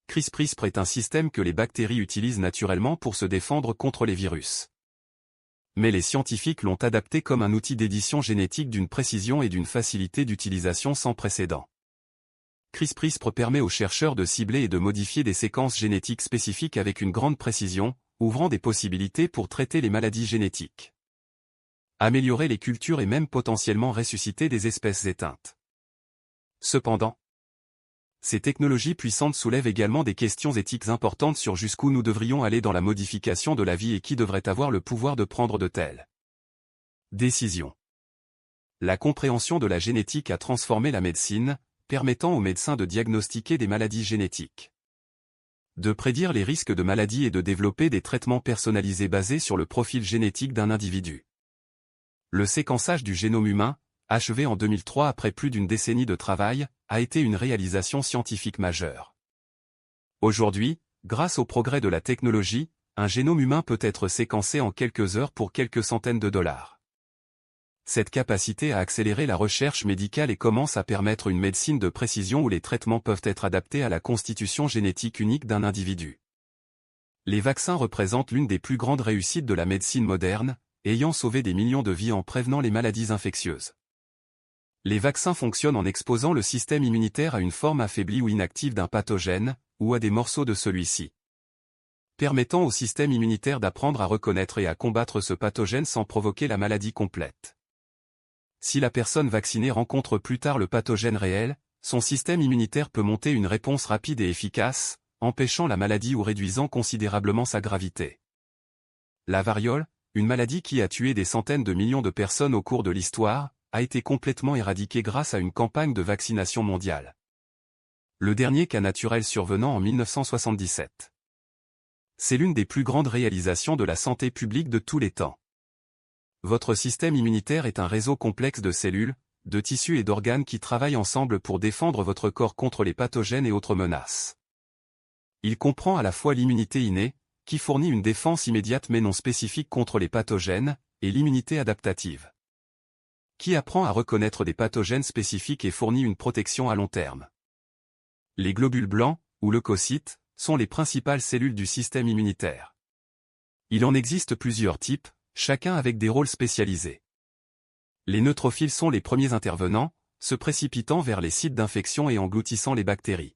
[SPEAKER 1] CRISPR est un système que les bactéries utilisent naturellement pour se défendre contre les virus. Mais les scientifiques l'ont adapté comme un outil d'édition génétique d'une précision et d'une facilité d'utilisation sans précédent. CRISPR permet aux chercheurs de cibler et de modifier des séquences génétiques spécifiques avec une grande précision, ouvrant des possibilités pour traiter les maladies génétiques, améliorer les cultures et même potentiellement ressusciter des espèces éteintes. Cependant, ces technologies puissantes soulèvent également des questions éthiques importantes sur jusqu'où nous devrions aller dans la modification de la vie et qui devrait avoir le pouvoir de prendre de telles décisions. La compréhension de la génétique a transformé la médecine, permettant aux médecins de diagnostiquer des maladies génétiques, de prédire les risques de maladies et de développer des traitements personnalisés basés sur le profil génétique d'un individu. Le séquençage du génome humain, achevé en 2003 après plus d'une décennie de travail, a été une réalisation scientifique majeure. Aujourd'hui, grâce au progrès de la technologie, un génome humain peut être séquencé en quelques heures pour quelques centaines de dollars. Cette capacité a accéléré la recherche médicale et commence à permettre une médecine de précision où les traitements peuvent être adaptés à la constitution génétique unique d'un individu. Les vaccins représentent l'une des plus grandes réussites de la médecine moderne, ayant sauvé des millions de vies en prévenant les maladies infectieuses. Les vaccins fonctionnent en exposant le système immunitaire à une forme affaiblie ou inactive d'un pathogène, ou à des morceaux de celui-ci, permettant au système immunitaire d'apprendre à reconnaître et à combattre ce pathogène sans provoquer la maladie complète. Si la personne vaccinée rencontre plus tard le pathogène réel, son système immunitaire peut monter une réponse rapide et efficace, empêchant la maladie ou réduisant considérablement sa gravité. La variole, une maladie qui a tué des centaines de millions de personnes au cours de l'histoire, a été complètement éradiquée grâce à une campagne de vaccination mondiale. Le dernier cas naturel survenant en 1977. C'est l'une des plus grandes réalisations de la santé publique de tous les temps. Votre système immunitaire est un réseau complexe de cellules, de tissus et d'organes qui travaillent ensemble pour défendre votre corps contre les pathogènes et autres menaces. Il comprend à la fois l'immunité innée, qui fournit une défense immédiate mais non spécifique contre les pathogènes, et l'immunité adaptative, qui apprend à reconnaître des pathogènes spécifiques et fournit une protection à long terme. Les globules blancs, ou leucocytes, sont les principales cellules du système immunitaire. Il en existe plusieurs types, chacun avec des rôles spécialisés. Les neutrophiles sont les premiers intervenants, se précipitant vers les sites d'infection et engloutissant les bactéries.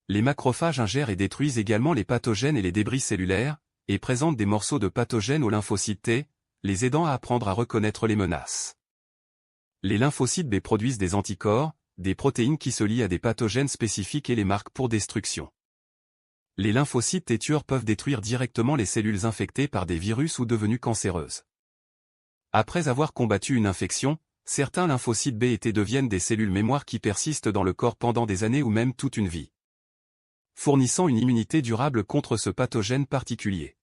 [SPEAKER 1] Les macrophages ingèrent et détruisent également les pathogènes et les débris cellulaires, et présentent des morceaux de pathogènes aux lymphocytes T, les aidant à apprendre à reconnaître les menaces. Les lymphocytes B produisent des anticorps, des protéines qui se lient à des pathogènes spécifiques et les marquent pour destruction. Les lymphocytes T tueurs peuvent détruire directement les cellules infectées par des virus ou devenues cancéreuses. Après avoir combattu une infection, certains lymphocytes B et T deviennent des cellules mémoire qui persistent dans le corps pendant des années ou même toute une vie, fournissant une immunité durable contre ce pathogène particulier.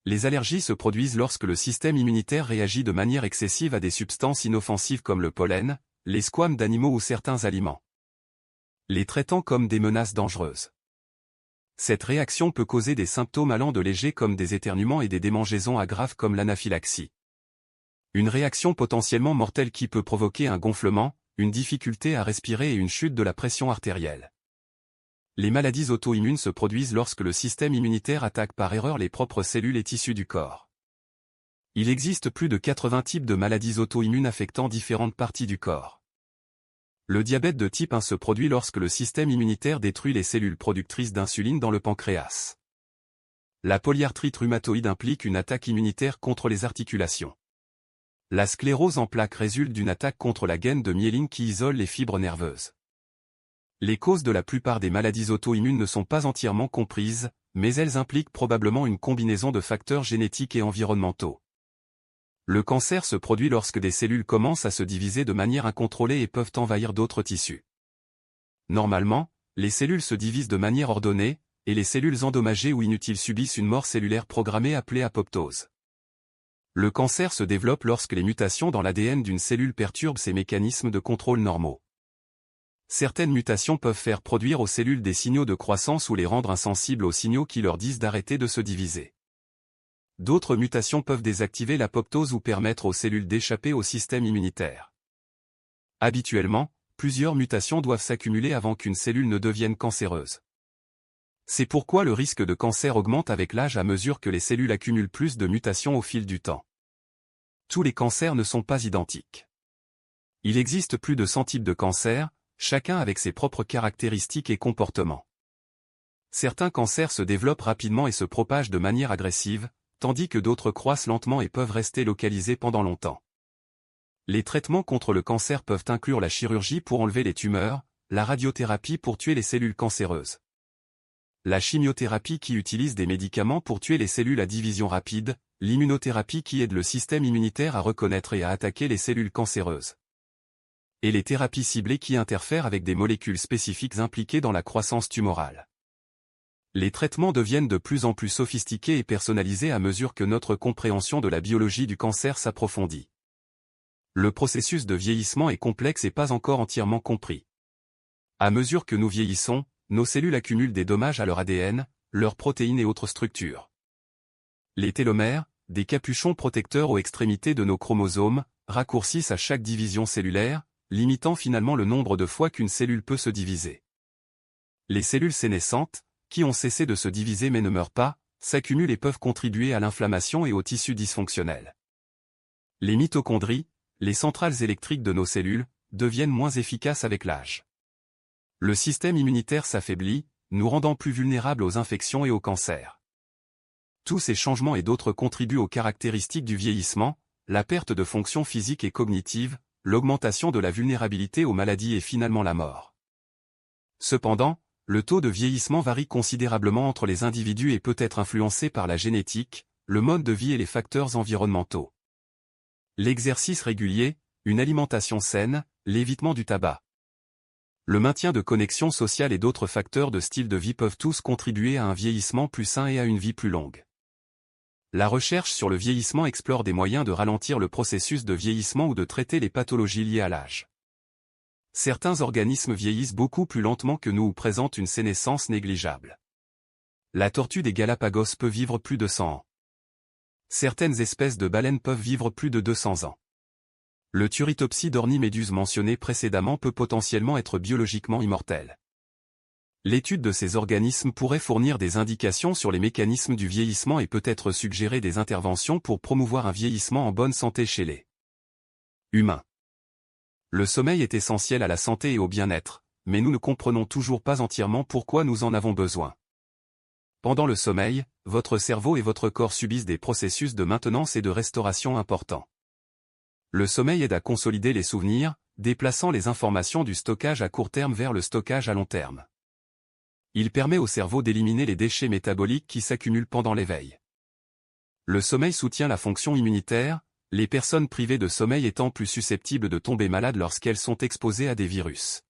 [SPEAKER 1] Les allergies se produisent lorsque le système immunitaire réagit de manière excessive à des substances inoffensives comme le pollen, les squames d'animaux ou certains aliments, les traitant comme des menaces dangereuses. Cette réaction peut causer des symptômes allant de légers comme des éternuements et des démangeaisons à graves comme l'anaphylaxie. Une réaction potentiellement mortelle qui peut provoquer un gonflement, une difficulté à respirer et une chute de la pression artérielle. Les maladies auto-immunes se produisent lorsque le système immunitaire attaque par erreur les propres cellules et tissus du corps. Il existe plus de 80 types de maladies auto-immunes affectant différentes parties du corps. Le diabète de type 1 se produit lorsque le système immunitaire détruit les cellules productrices d'insuline dans le pancréas. La polyarthrite rhumatoïde implique une attaque immunitaire contre les articulations. La sclérose en plaques résulte d'une attaque contre la gaine de myéline qui isole les fibres nerveuses. Les causes de la plupart des maladies auto-immunes ne sont pas entièrement comprises, mais elles impliquent probablement une combinaison de facteurs génétiques et environnementaux. Le cancer se produit lorsque des cellules commencent à se diviser de manière incontrôlée et peuvent envahir d'autres tissus. Normalement, les cellules se divisent de manière ordonnée, et les cellules endommagées ou inutiles subissent une mort cellulaire programmée appelée apoptose. Le cancer se développe lorsque les mutations dans l'ADN d'une cellule perturbent ses mécanismes de contrôle normaux. Certaines mutations peuvent faire produire aux cellules des signaux de croissance ou les rendre insensibles aux signaux qui leur disent d'arrêter de se diviser. D'autres mutations peuvent désactiver l'apoptose ou permettre aux cellules d'échapper au système immunitaire. Habituellement, plusieurs mutations doivent s'accumuler avant qu'une cellule ne devienne cancéreuse. C'est pourquoi le risque de cancer augmente avec l'âge à mesure que les cellules accumulent plus de mutations au fil du temps. Tous les cancers ne sont pas identiques. Il existe plus de 100 types de cancers, chacun avec ses propres caractéristiques et comportements. Certains cancers se développent rapidement et se propagent de manière agressive, tandis que d'autres croissent lentement et peuvent rester localisés pendant longtemps. Les traitements contre le cancer peuvent inclure la chirurgie pour enlever les tumeurs, la radiothérapie pour tuer les cellules cancéreuses, la chimiothérapie qui utilise des médicaments pour tuer les cellules à division rapide, l'immunothérapie qui aide le système immunitaire à reconnaître et à attaquer les cellules cancéreuses, et les thérapies ciblées qui interfèrent avec des molécules spécifiques impliquées dans la croissance tumorale. Les traitements deviennent de plus en plus sophistiqués et personnalisés à mesure que notre compréhension de la biologie du cancer s'approfondit. Le processus de vieillissement est complexe et pas encore entièrement compris. À mesure que nous vieillissons, nos cellules accumulent des dommages à leur ADN, leurs protéines et autres structures. Les télomères, des capuchons protecteurs aux extrémités de nos chromosomes, raccourcissent à chaque division cellulaire, limitant finalement le nombre de fois qu'une cellule peut se diviser. Les cellules sénescentes, qui ont cessé de se diviser mais ne meurent pas, s'accumulent et peuvent contribuer à l'inflammation et aux tissus dysfonctionnels. Les mitochondries, les centrales électriques de nos cellules, deviennent moins efficaces avec l'âge. Le système immunitaire s'affaiblit, nous rendant plus vulnérables aux infections et aux cancers. Tous ces changements et d'autres contribuent aux caractéristiques du vieillissement, la perte de fonctions physiques et cognitives, l'augmentation de la vulnérabilité aux maladies et finalement la mort. Cependant, le taux de vieillissement varie considérablement entre les individus et peut être influencé par la génétique, le mode de vie et les facteurs environnementaux. L'exercice régulier, une alimentation saine, l'évitement du tabac, le maintien de connexions sociales et d'autres facteurs de style de vie peuvent tous contribuer à un vieillissement plus sain et à une vie plus longue. La recherche sur le vieillissement explore des moyens de ralentir le processus de vieillissement ou de traiter les pathologies liées à l'âge. Certains organismes vieillissent beaucoup plus lentement que nous ou présentent une sénescence négligeable. La tortue des Galapagos peut vivre plus de 100 ans. Certaines espèces de baleines peuvent vivre plus de 200 ans. Le Turritopside orniméduse mentionné précédemment peut potentiellement être biologiquement immortel. L'étude de ces organismes pourrait fournir des indications sur les mécanismes du vieillissement et peut-être suggérer des interventions pour promouvoir un vieillissement en bonne santé chez les humains. Le sommeil est essentiel à la santé et au bien-être, mais nous ne comprenons toujours pas entièrement pourquoi nous en avons besoin. Pendant le sommeil, votre cerveau et votre corps subissent des processus de maintenance et de restauration importants. Le sommeil aide à consolider les souvenirs, déplaçant les informations du stockage à court terme vers le stockage à long terme. Il permet au cerveau d'éliminer les déchets métaboliques qui s'accumulent pendant l'éveil. Le sommeil soutient la fonction immunitaire, les personnes privées de sommeil étant plus susceptibles de tomber malades lorsqu'elles sont exposées à des virus.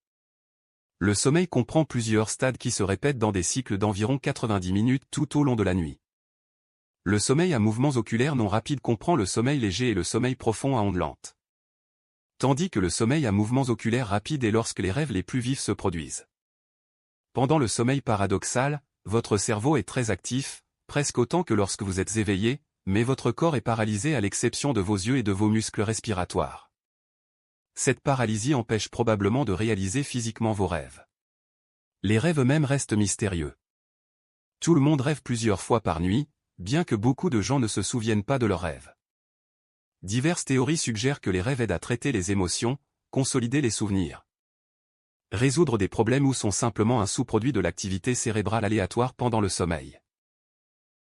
[SPEAKER 1] Le sommeil comprend plusieurs stades qui se répètent dans des cycles d'environ 90 minutes tout au long de la nuit. Le sommeil à mouvements oculaires non rapides comprend le sommeil léger et le sommeil profond à ondes lentes. Tandis que le sommeil à mouvements oculaires rapides est lorsque les rêves les plus vifs se produisent. Pendant le sommeil paradoxal, votre cerveau est très actif, presque autant que lorsque vous êtes éveillé, mais votre corps est paralysé à l'exception de vos yeux et de vos muscles respiratoires. Cette paralysie empêche probablement de réaliser physiquement vos rêves. Les rêves eux-mêmes restent mystérieux. Tout le monde rêve plusieurs fois par nuit, bien que beaucoup de gens ne se souviennent pas de leurs rêves. Diverses théories suggèrent que les rêves aident à traiter les émotions, consolider les souvenirs, résoudre des problèmes ou sont simplement un sous-produit de l'activité cérébrale aléatoire pendant le sommeil.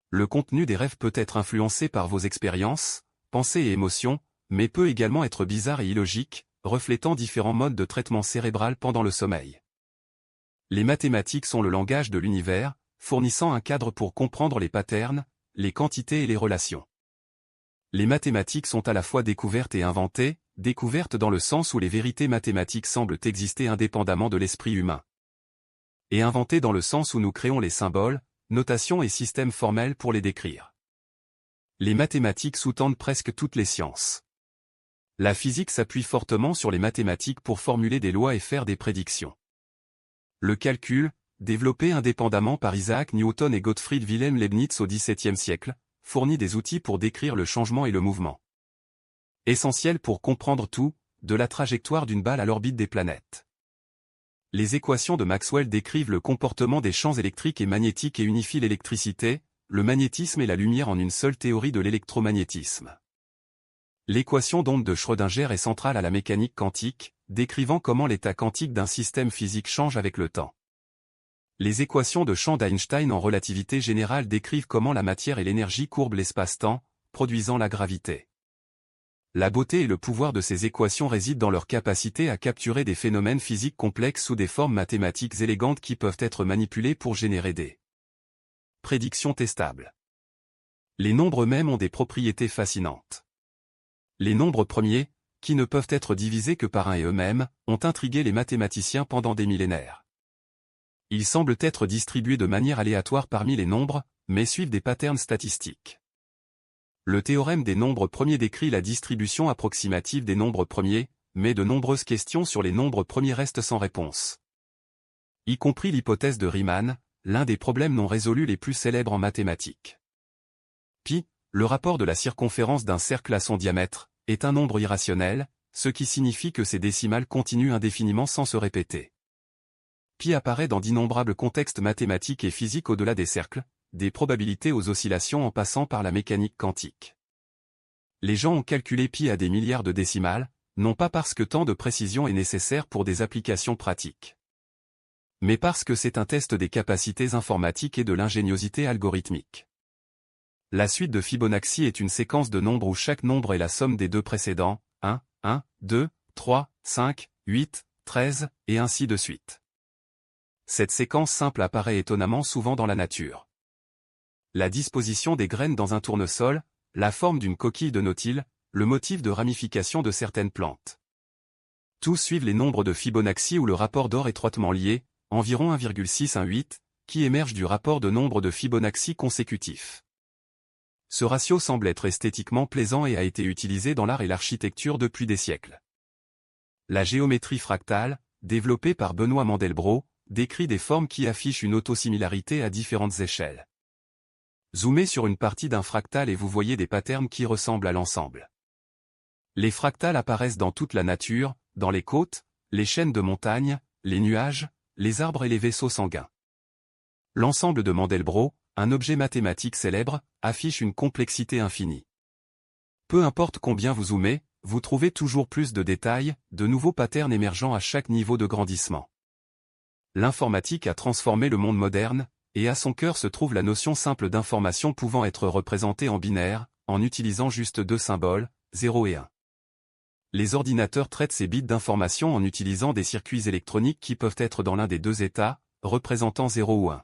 [SPEAKER 1] Le contenu des rêves peut être influencé par vos expériences, pensées et émotions, mais peut également être bizarre et illogique, reflétant différents modes de traitement cérébral pendant le sommeil. Les mathématiques sont le langage de l'univers, fournissant un cadre pour comprendre les patterns, les quantités et les relations. Les mathématiques sont à la fois découvertes et inventées, découvertes dans le sens où les vérités mathématiques semblent exister indépendamment de l'esprit humain. Et inventées dans le sens où nous créons les symboles, notations et systèmes formels pour les décrire. Les mathématiques sous-tendent presque toutes les sciences. La physique s'appuie fortement sur les mathématiques pour formuler des lois et faire des prédictions. Le calcul, développé indépendamment par Isaac Newton et Gottfried Wilhelm Leibniz au XVIIe siècle, fournit des outils pour décrire le changement et le mouvement. Essentiel pour comprendre tout, de la trajectoire d'une balle à l'orbite des planètes. Les équations de Maxwell décrivent le comportement des champs électriques et magnétiques et unifient l'électricité, le magnétisme et la lumière en une seule théorie de l'électromagnétisme. L'équation d'onde de Schrödinger est centrale à la mécanique quantique, décrivant comment l'état quantique d'un système physique change avec le temps. Les équations de champ d'Einstein en relativité générale décrivent comment la matière et l'énergie courbent l'espace-temps, produisant la gravité. La beauté et le pouvoir de ces équations résident dans leur capacité à capturer des phénomènes physiques complexes sous des formes mathématiques élégantes qui peuvent être manipulées pour générer des prédictions testables. Les nombres eux-mêmes ont des propriétés fascinantes. Les nombres premiers, qui ne peuvent être divisés que par un et eux-mêmes, ont intrigué les mathématiciens pendant des millénaires. Ils semblent être distribués de manière aléatoire parmi les nombres, mais suivent des patterns statistiques. Le théorème des nombres premiers décrit la distribution approximative des nombres premiers, mais de nombreuses questions sur les nombres premiers restent sans réponse. Y compris l'hypothèse de Riemann, l'un des problèmes non résolus les plus célèbres en mathématiques. Pi, le rapport de la circonférence d'un cercle à son diamètre, est un nombre irrationnel, ce qui signifie que ses décimales continuent indéfiniment sans se répéter. Pi apparaît dans d'innombrables contextes mathématiques et physiques au-delà des cercles, des probabilités aux oscillations en passant par la mécanique quantique. Les gens ont calculé pi à des milliards de décimales, non pas parce que tant de précision est nécessaire pour des applications pratiques, mais parce que c'est un test des capacités informatiques et de l'ingéniosité algorithmique. La suite de Fibonacci est une séquence de nombres où chaque nombre est la somme des deux précédents, 1, 2, 3, 5, 8, 13, et ainsi de suite. Cette séquence simple apparaît étonnamment souvent dans la nature. La disposition des graines dans un tournesol, la forme d'une coquille de nautile, le motif de ramification de certaines plantes. Tous suivent les nombres de Fibonacci où le rapport d'or étroitement lié, environ 1,618, qui émerge du rapport de nombre de Fibonacci consécutifs. Ce ratio semble être esthétiquement plaisant et a été utilisé dans l'art et l'architecture depuis des siècles. La géométrie fractale, développée par Benoît Mandelbrot, décrit des formes qui affichent une autosimilarité à différentes échelles. Zoomez sur une partie d'un fractal et vous voyez des patterns qui ressemblent à l'ensemble. Les fractales apparaissent dans toute la nature, dans les côtes, les chaînes de montagnes, les nuages, les arbres et les vaisseaux sanguins. L'ensemble de Mandelbrot, un objet mathématique célèbre, affiche une complexité infinie. Peu importe combien vous zoomez, vous trouvez toujours plus de détails, de nouveaux patterns émergeant à chaque niveau de grandissement. L'informatique a transformé le monde moderne, et à son cœur se trouve la notion simple d'information pouvant être représentée en binaire, en utilisant juste deux symboles, 0 et 1. Les ordinateurs traitent ces bits d'information en utilisant des circuits électroniques qui peuvent être dans l'un des deux états, représentant 0 ou 1.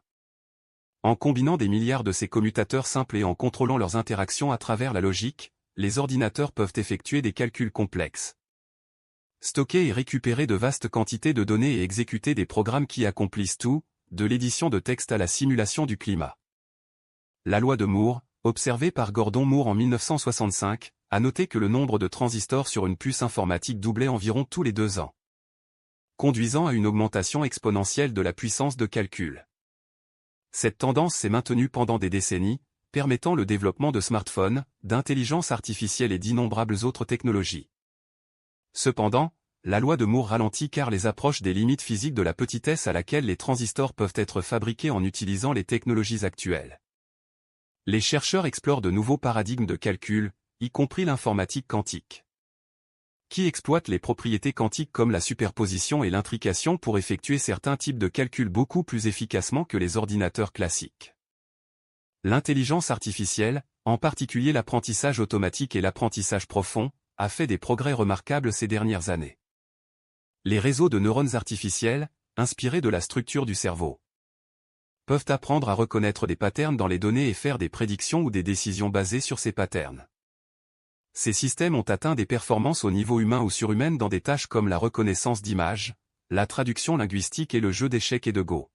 [SPEAKER 1] En combinant des milliards de ces commutateurs simples et en contrôlant leurs interactions à travers la logique, les ordinateurs peuvent effectuer des calculs complexes, stocker et récupérer de vastes quantités de données et exécuter des programmes qui accomplissent tout, de l'édition de texte à la simulation du climat. La loi de Moore, observé par Gordon Moore en 1965, a noté que le nombre de transistors sur une puce informatique doublait environ tous les 2 ans, conduisant à une augmentation exponentielle de la puissance de calcul. Cette tendance s'est maintenue pendant des décennies, permettant le développement de smartphones, d'intelligence artificielle et d'innombrables autres technologies. Cependant, la loi de Moore ralentit car les approches des limites physiques de la petitesse à laquelle les transistors peuvent être fabriqués en utilisant les technologies actuelles. Les chercheurs explorent de nouveaux paradigmes de calcul, y compris l'informatique quantique, qui exploite les propriétés quantiques comme la superposition et l'intrication pour effectuer certains types de calculs beaucoup plus efficacement que les ordinateurs classiques. L'intelligence artificielle, en particulier l'apprentissage automatique et l'apprentissage profond, a fait des progrès remarquables ces dernières années. Les réseaux de neurones artificiels, inspirés de la structure du cerveau, peuvent apprendre à reconnaître des patterns dans les données et faire des prédictions ou des décisions basées sur ces patterns. Ces systèmes ont atteint des performances au niveau humain ou surhumaines dans des tâches comme la reconnaissance d'images, la traduction linguistique et le jeu d'échecs et de Go.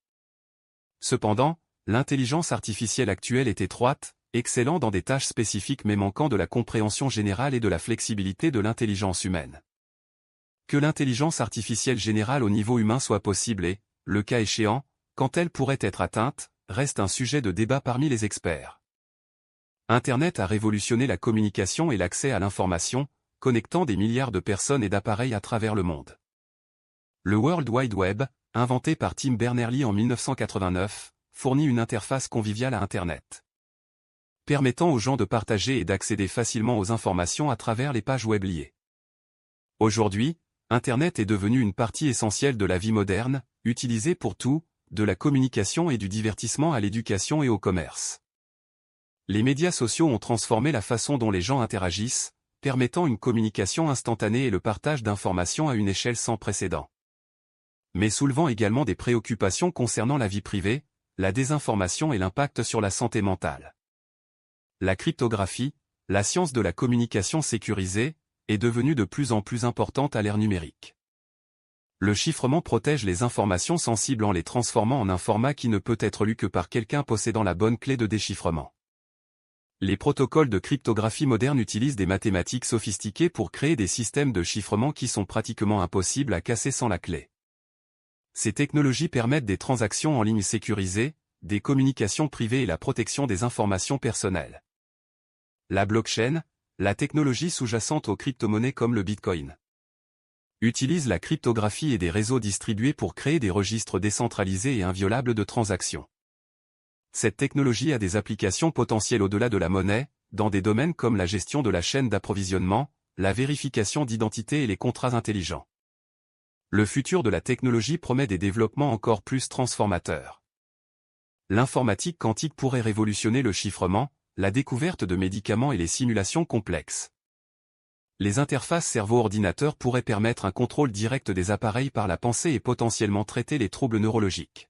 [SPEAKER 1] Cependant, l'intelligence artificielle actuelle est étroite, excellant dans des tâches spécifiques mais manquant de la compréhension générale et de la flexibilité de l'intelligence humaine. Que l'intelligence artificielle générale au niveau humain soit possible et, le cas échéant, quand elle pourrait être atteinte, reste un sujet de débat parmi les experts. Internet a révolutionné la communication et l'accès à l'information, connectant des milliards de personnes et d'appareils à travers le monde. Le World Wide Web, inventé par Tim Berners-Lee en 1989, fournit une interface conviviale à Internet, permettant aux gens de partager et d'accéder facilement aux informations à travers les pages web liées. Aujourd'hui, Internet est devenu une partie essentielle de la vie moderne, utilisée pour tout, de la communication et du divertissement à l'éducation et au commerce. Les médias sociaux ont transformé la façon dont les gens interagissent, permettant une communication instantanée et le partage d'informations à une échelle sans précédent, mais soulevant également des préoccupations concernant la vie privée, la désinformation et l'impact sur la santé mentale. La cryptographie, la science de la communication sécurisée, est devenue de plus en plus importante à l'ère numérique. Le chiffrement protège les informations sensibles en les transformant en un format qui ne peut être lu que par quelqu'un possédant la bonne clé de déchiffrement. Les protocoles de cryptographie moderne utilisent des mathématiques sophistiquées pour créer des systèmes de chiffrement qui sont pratiquement impossibles à casser sans la clé. Ces technologies permettent des transactions en ligne sécurisées, des communications privées et la protection des informations personnelles. La blockchain, la technologie sous-jacente aux crypto-monnaies comme le Bitcoin, utilise la cryptographie et des réseaux distribués pour créer des registres décentralisés et inviolables de transactions. Cette technologie a des applications potentielles au-delà de la monnaie, dans des domaines comme la gestion de la chaîne d'approvisionnement, la vérification d'identité et les contrats intelligents. Le futur de la technologie promet des développements encore plus transformateurs. L'informatique quantique pourrait révolutionner le chiffrement, la découverte de médicaments et les simulations complexes. Les interfaces cerveau-ordinateur pourraient permettre un contrôle direct des appareils par la pensée et potentiellement traiter les troubles neurologiques.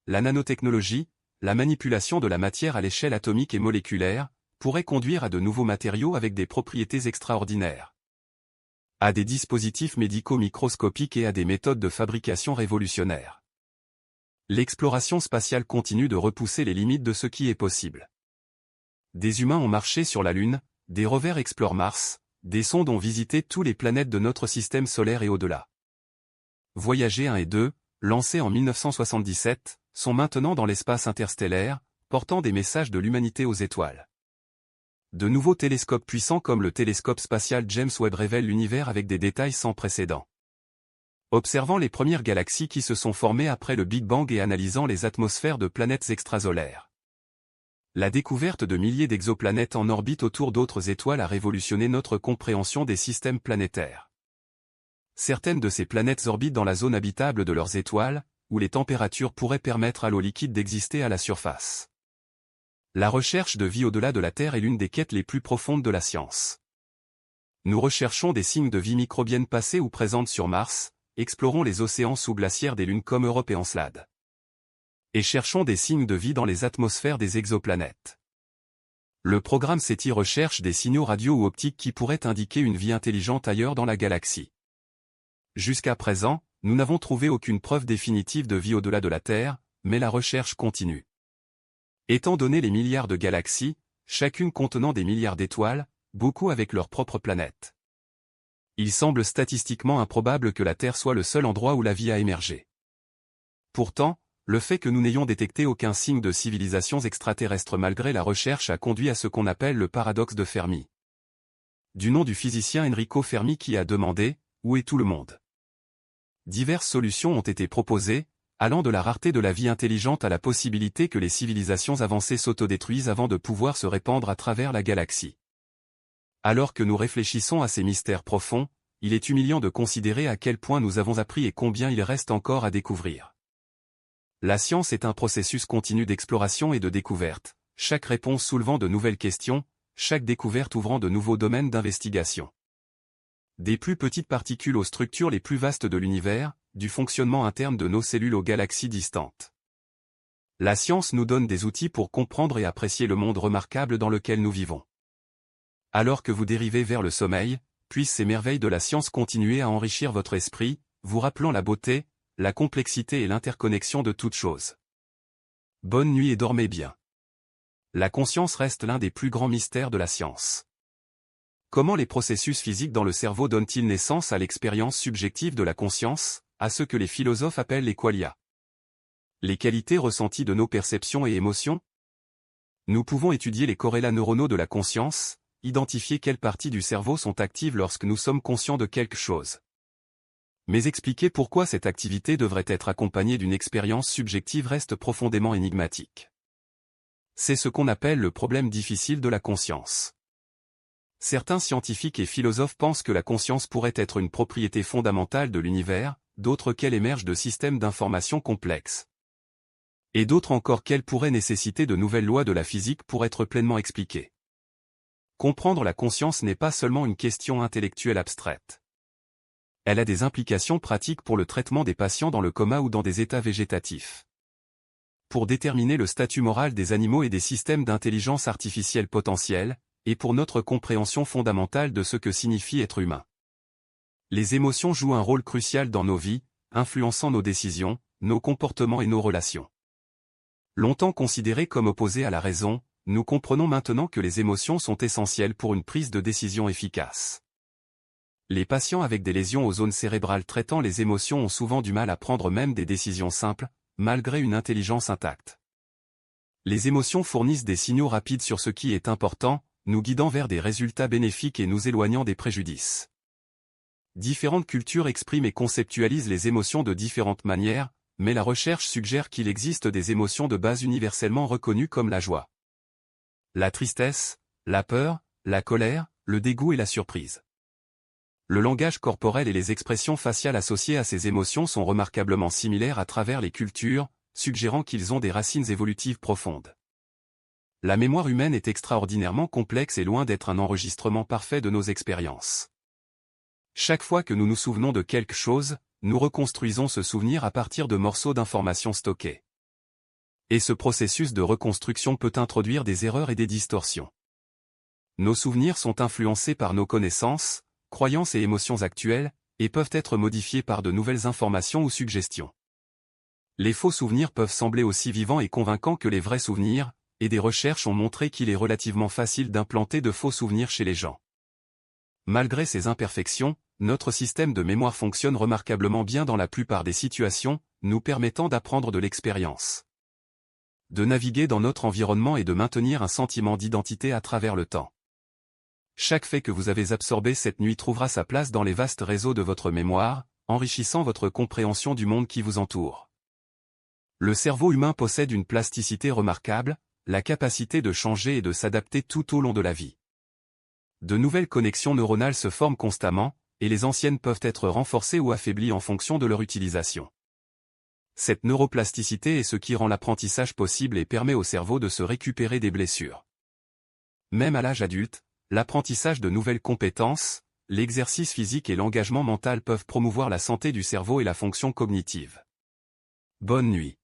[SPEAKER 1] La nanotechnologie, la manipulation de la matière à l'échelle atomique et moléculaire, pourrait conduire à de nouveaux matériaux avec des propriétés extraordinaires, à des dispositifs médicaux microscopiques et à des méthodes de fabrication révolutionnaires. L'exploration spatiale continue de repousser les limites de ce qui est possible. Des humains ont marché sur la Lune, des rovers explorent Mars, des sondes ont visité toutes les planètes de notre système solaire et au-delà. Voyager 1 et 2, lancés en 1977, sont maintenant dans l'espace interstellaire, portant des messages de l'humanité aux étoiles. De nouveaux télescopes puissants comme le télescope spatial James Webb révèlent l'univers avec des détails sans précédent. Observant les premières galaxies qui se sont formées après le Big Bang et analysant les atmosphères de planètes extrasolaires. La découverte de milliers d'exoplanètes en orbite autour d'autres étoiles a révolutionné notre compréhension des systèmes planétaires. Certaines de ces planètes orbitent dans la zone habitable de leurs étoiles, où les températures pourraient permettre à l'eau liquide d'exister à la surface. La recherche de vie au-delà de la Terre est l'une des quêtes les plus profondes de la science. Nous recherchons des signes de vie microbienne passées ou présentes sur Mars, explorons les océans sous-glaciaires des lunes comme Europe et Encelade. Et cherchons des signes de vie dans les atmosphères des exoplanètes. Le programme SETI recherche des signaux radio ou optiques qui pourraient indiquer une vie intelligente ailleurs dans la galaxie. Jusqu'à présent, nous n'avons trouvé aucune preuve définitive de vie au-delà de la Terre, mais la recherche continue. Étant donné les milliards de galaxies, chacune contenant des milliards d'étoiles, beaucoup avec leur propre planète. Il semble statistiquement improbable que la Terre soit le seul endroit où la vie a émergé. Pourtant, le fait que nous n'ayons détecté aucun signe de civilisation extraterrestre malgré la recherche a conduit à ce qu'on appelle le paradoxe de Fermi. Du nom du physicien Enrico Fermi qui a demandé « Où est tout le monde ?» Diverses solutions ont été proposées, allant de la rareté de la vie intelligente à la possibilité que les civilisations avancées s'autodétruisent avant de pouvoir se répandre à travers la galaxie. Alors que nous réfléchissons à ces mystères profonds, il est humiliant de considérer à quel point nous avons appris et combien il reste encore à découvrir. La science est un processus continu d'exploration et de découverte, chaque réponse soulevant de nouvelles questions, chaque découverte ouvrant de nouveaux domaines d'investigation. Des plus petites particules aux structures les plus vastes de l'univers, du fonctionnement interne de nos cellules aux galaxies distantes. La science nous donne des outils pour comprendre et apprécier le monde remarquable dans lequel nous vivons. Alors que vous dérivez vers le sommeil, puissent ces merveilles de la science continuer à enrichir votre esprit, vous rappelant la beauté, la complexité et l'interconnexion de toutes choses. Bonne nuit et dormez bien. La conscience reste l'un des plus grands mystères de la science. Comment les processus physiques dans le cerveau donnent-ils naissance à l'expérience subjective de la conscience, à ce que les philosophes appellent les qualia? Les qualités ressenties de nos perceptions et émotions? Nous pouvons étudier les corrélats neuronaux de la conscience, identifier quelles parties du cerveau sont actives lorsque nous sommes conscients de quelque chose. Mais expliquer pourquoi cette activité devrait être accompagnée d'une expérience subjective reste profondément énigmatique. C'est ce qu'on appelle le problème difficile de la conscience. Certains scientifiques et philosophes pensent que la conscience pourrait être une propriété fondamentale de l'univers, d'autres qu'elle émerge de systèmes d'information complexes. Et d'autres encore qu'elle pourrait nécessiter de nouvelles lois de la physique pour être pleinement expliquée. Comprendre la conscience n'est pas seulement une question intellectuelle abstraite. Elle a des implications pratiques pour le traitement des patients dans le coma ou dans des états végétatifs. Pour déterminer le statut moral des animaux et des systèmes d'intelligence artificielle potentiels, et pour notre compréhension fondamentale de ce que signifie être humain. Les émotions jouent un rôle crucial dans nos vies, influençant nos décisions, nos comportements et nos relations. Longtemps considérées comme opposées à la raison, nous comprenons maintenant que les émotions sont essentielles pour une prise de décision efficace. Les patients avec des lésions aux zones cérébrales traitant les émotions ont souvent du mal à prendre même des décisions simples, malgré une intelligence intacte. Les émotions fournissent des signaux rapides sur ce qui est important, nous guidant vers des résultats bénéfiques et nous éloignant des préjudices. Différentes cultures expriment et conceptualisent les émotions de différentes manières, mais la recherche suggère qu'il existe des émotions de base universellement reconnues comme la joie, la tristesse, la peur, la colère, le dégoût et la surprise. Le langage corporel et les expressions faciales associées à ces émotions sont remarquablement similaires à travers les cultures, suggérant qu'ils ont des racines évolutives profondes. La mémoire humaine est extraordinairement complexe et loin d'être un enregistrement parfait de nos expériences. Chaque fois que nous nous souvenons de quelque chose, nous reconstruisons ce souvenir à partir de morceaux d'informations stockées. Et ce processus de reconstruction peut introduire des erreurs et des distorsions. Nos souvenirs sont influencés par nos connaissances, croyances et émotions actuelles, et peuvent être modifiés par de nouvelles informations ou suggestions. Les faux souvenirs peuvent sembler aussi vivants et convaincants que les vrais souvenirs, et des recherches ont montré qu'il est relativement facile d'implanter de faux souvenirs chez les gens. Malgré ces imperfections, notre système de mémoire fonctionne remarquablement bien dans la plupart des situations, nous permettant d'apprendre de l'expérience, de naviguer dans notre environnement et de maintenir un sentiment d'identité à travers le temps. Chaque fait que vous avez absorbé cette nuit trouvera sa place dans les vastes réseaux de votre mémoire, enrichissant votre compréhension du monde qui vous entoure. Le cerveau humain possède une plasticité remarquable, la capacité de changer et de s'adapter tout au long de la vie. De nouvelles connexions neuronales se forment constamment, et les anciennes peuvent être renforcées ou affaiblies en fonction de leur utilisation. Cette neuroplasticité est ce qui rend l'apprentissage possible et permet au cerveau de se récupérer des blessures. Même à l'âge adulte, l'apprentissage de nouvelles compétences, l'exercice physique et l'engagement mental peuvent promouvoir la santé du cerveau et la fonction cognitive. Bonne nuit.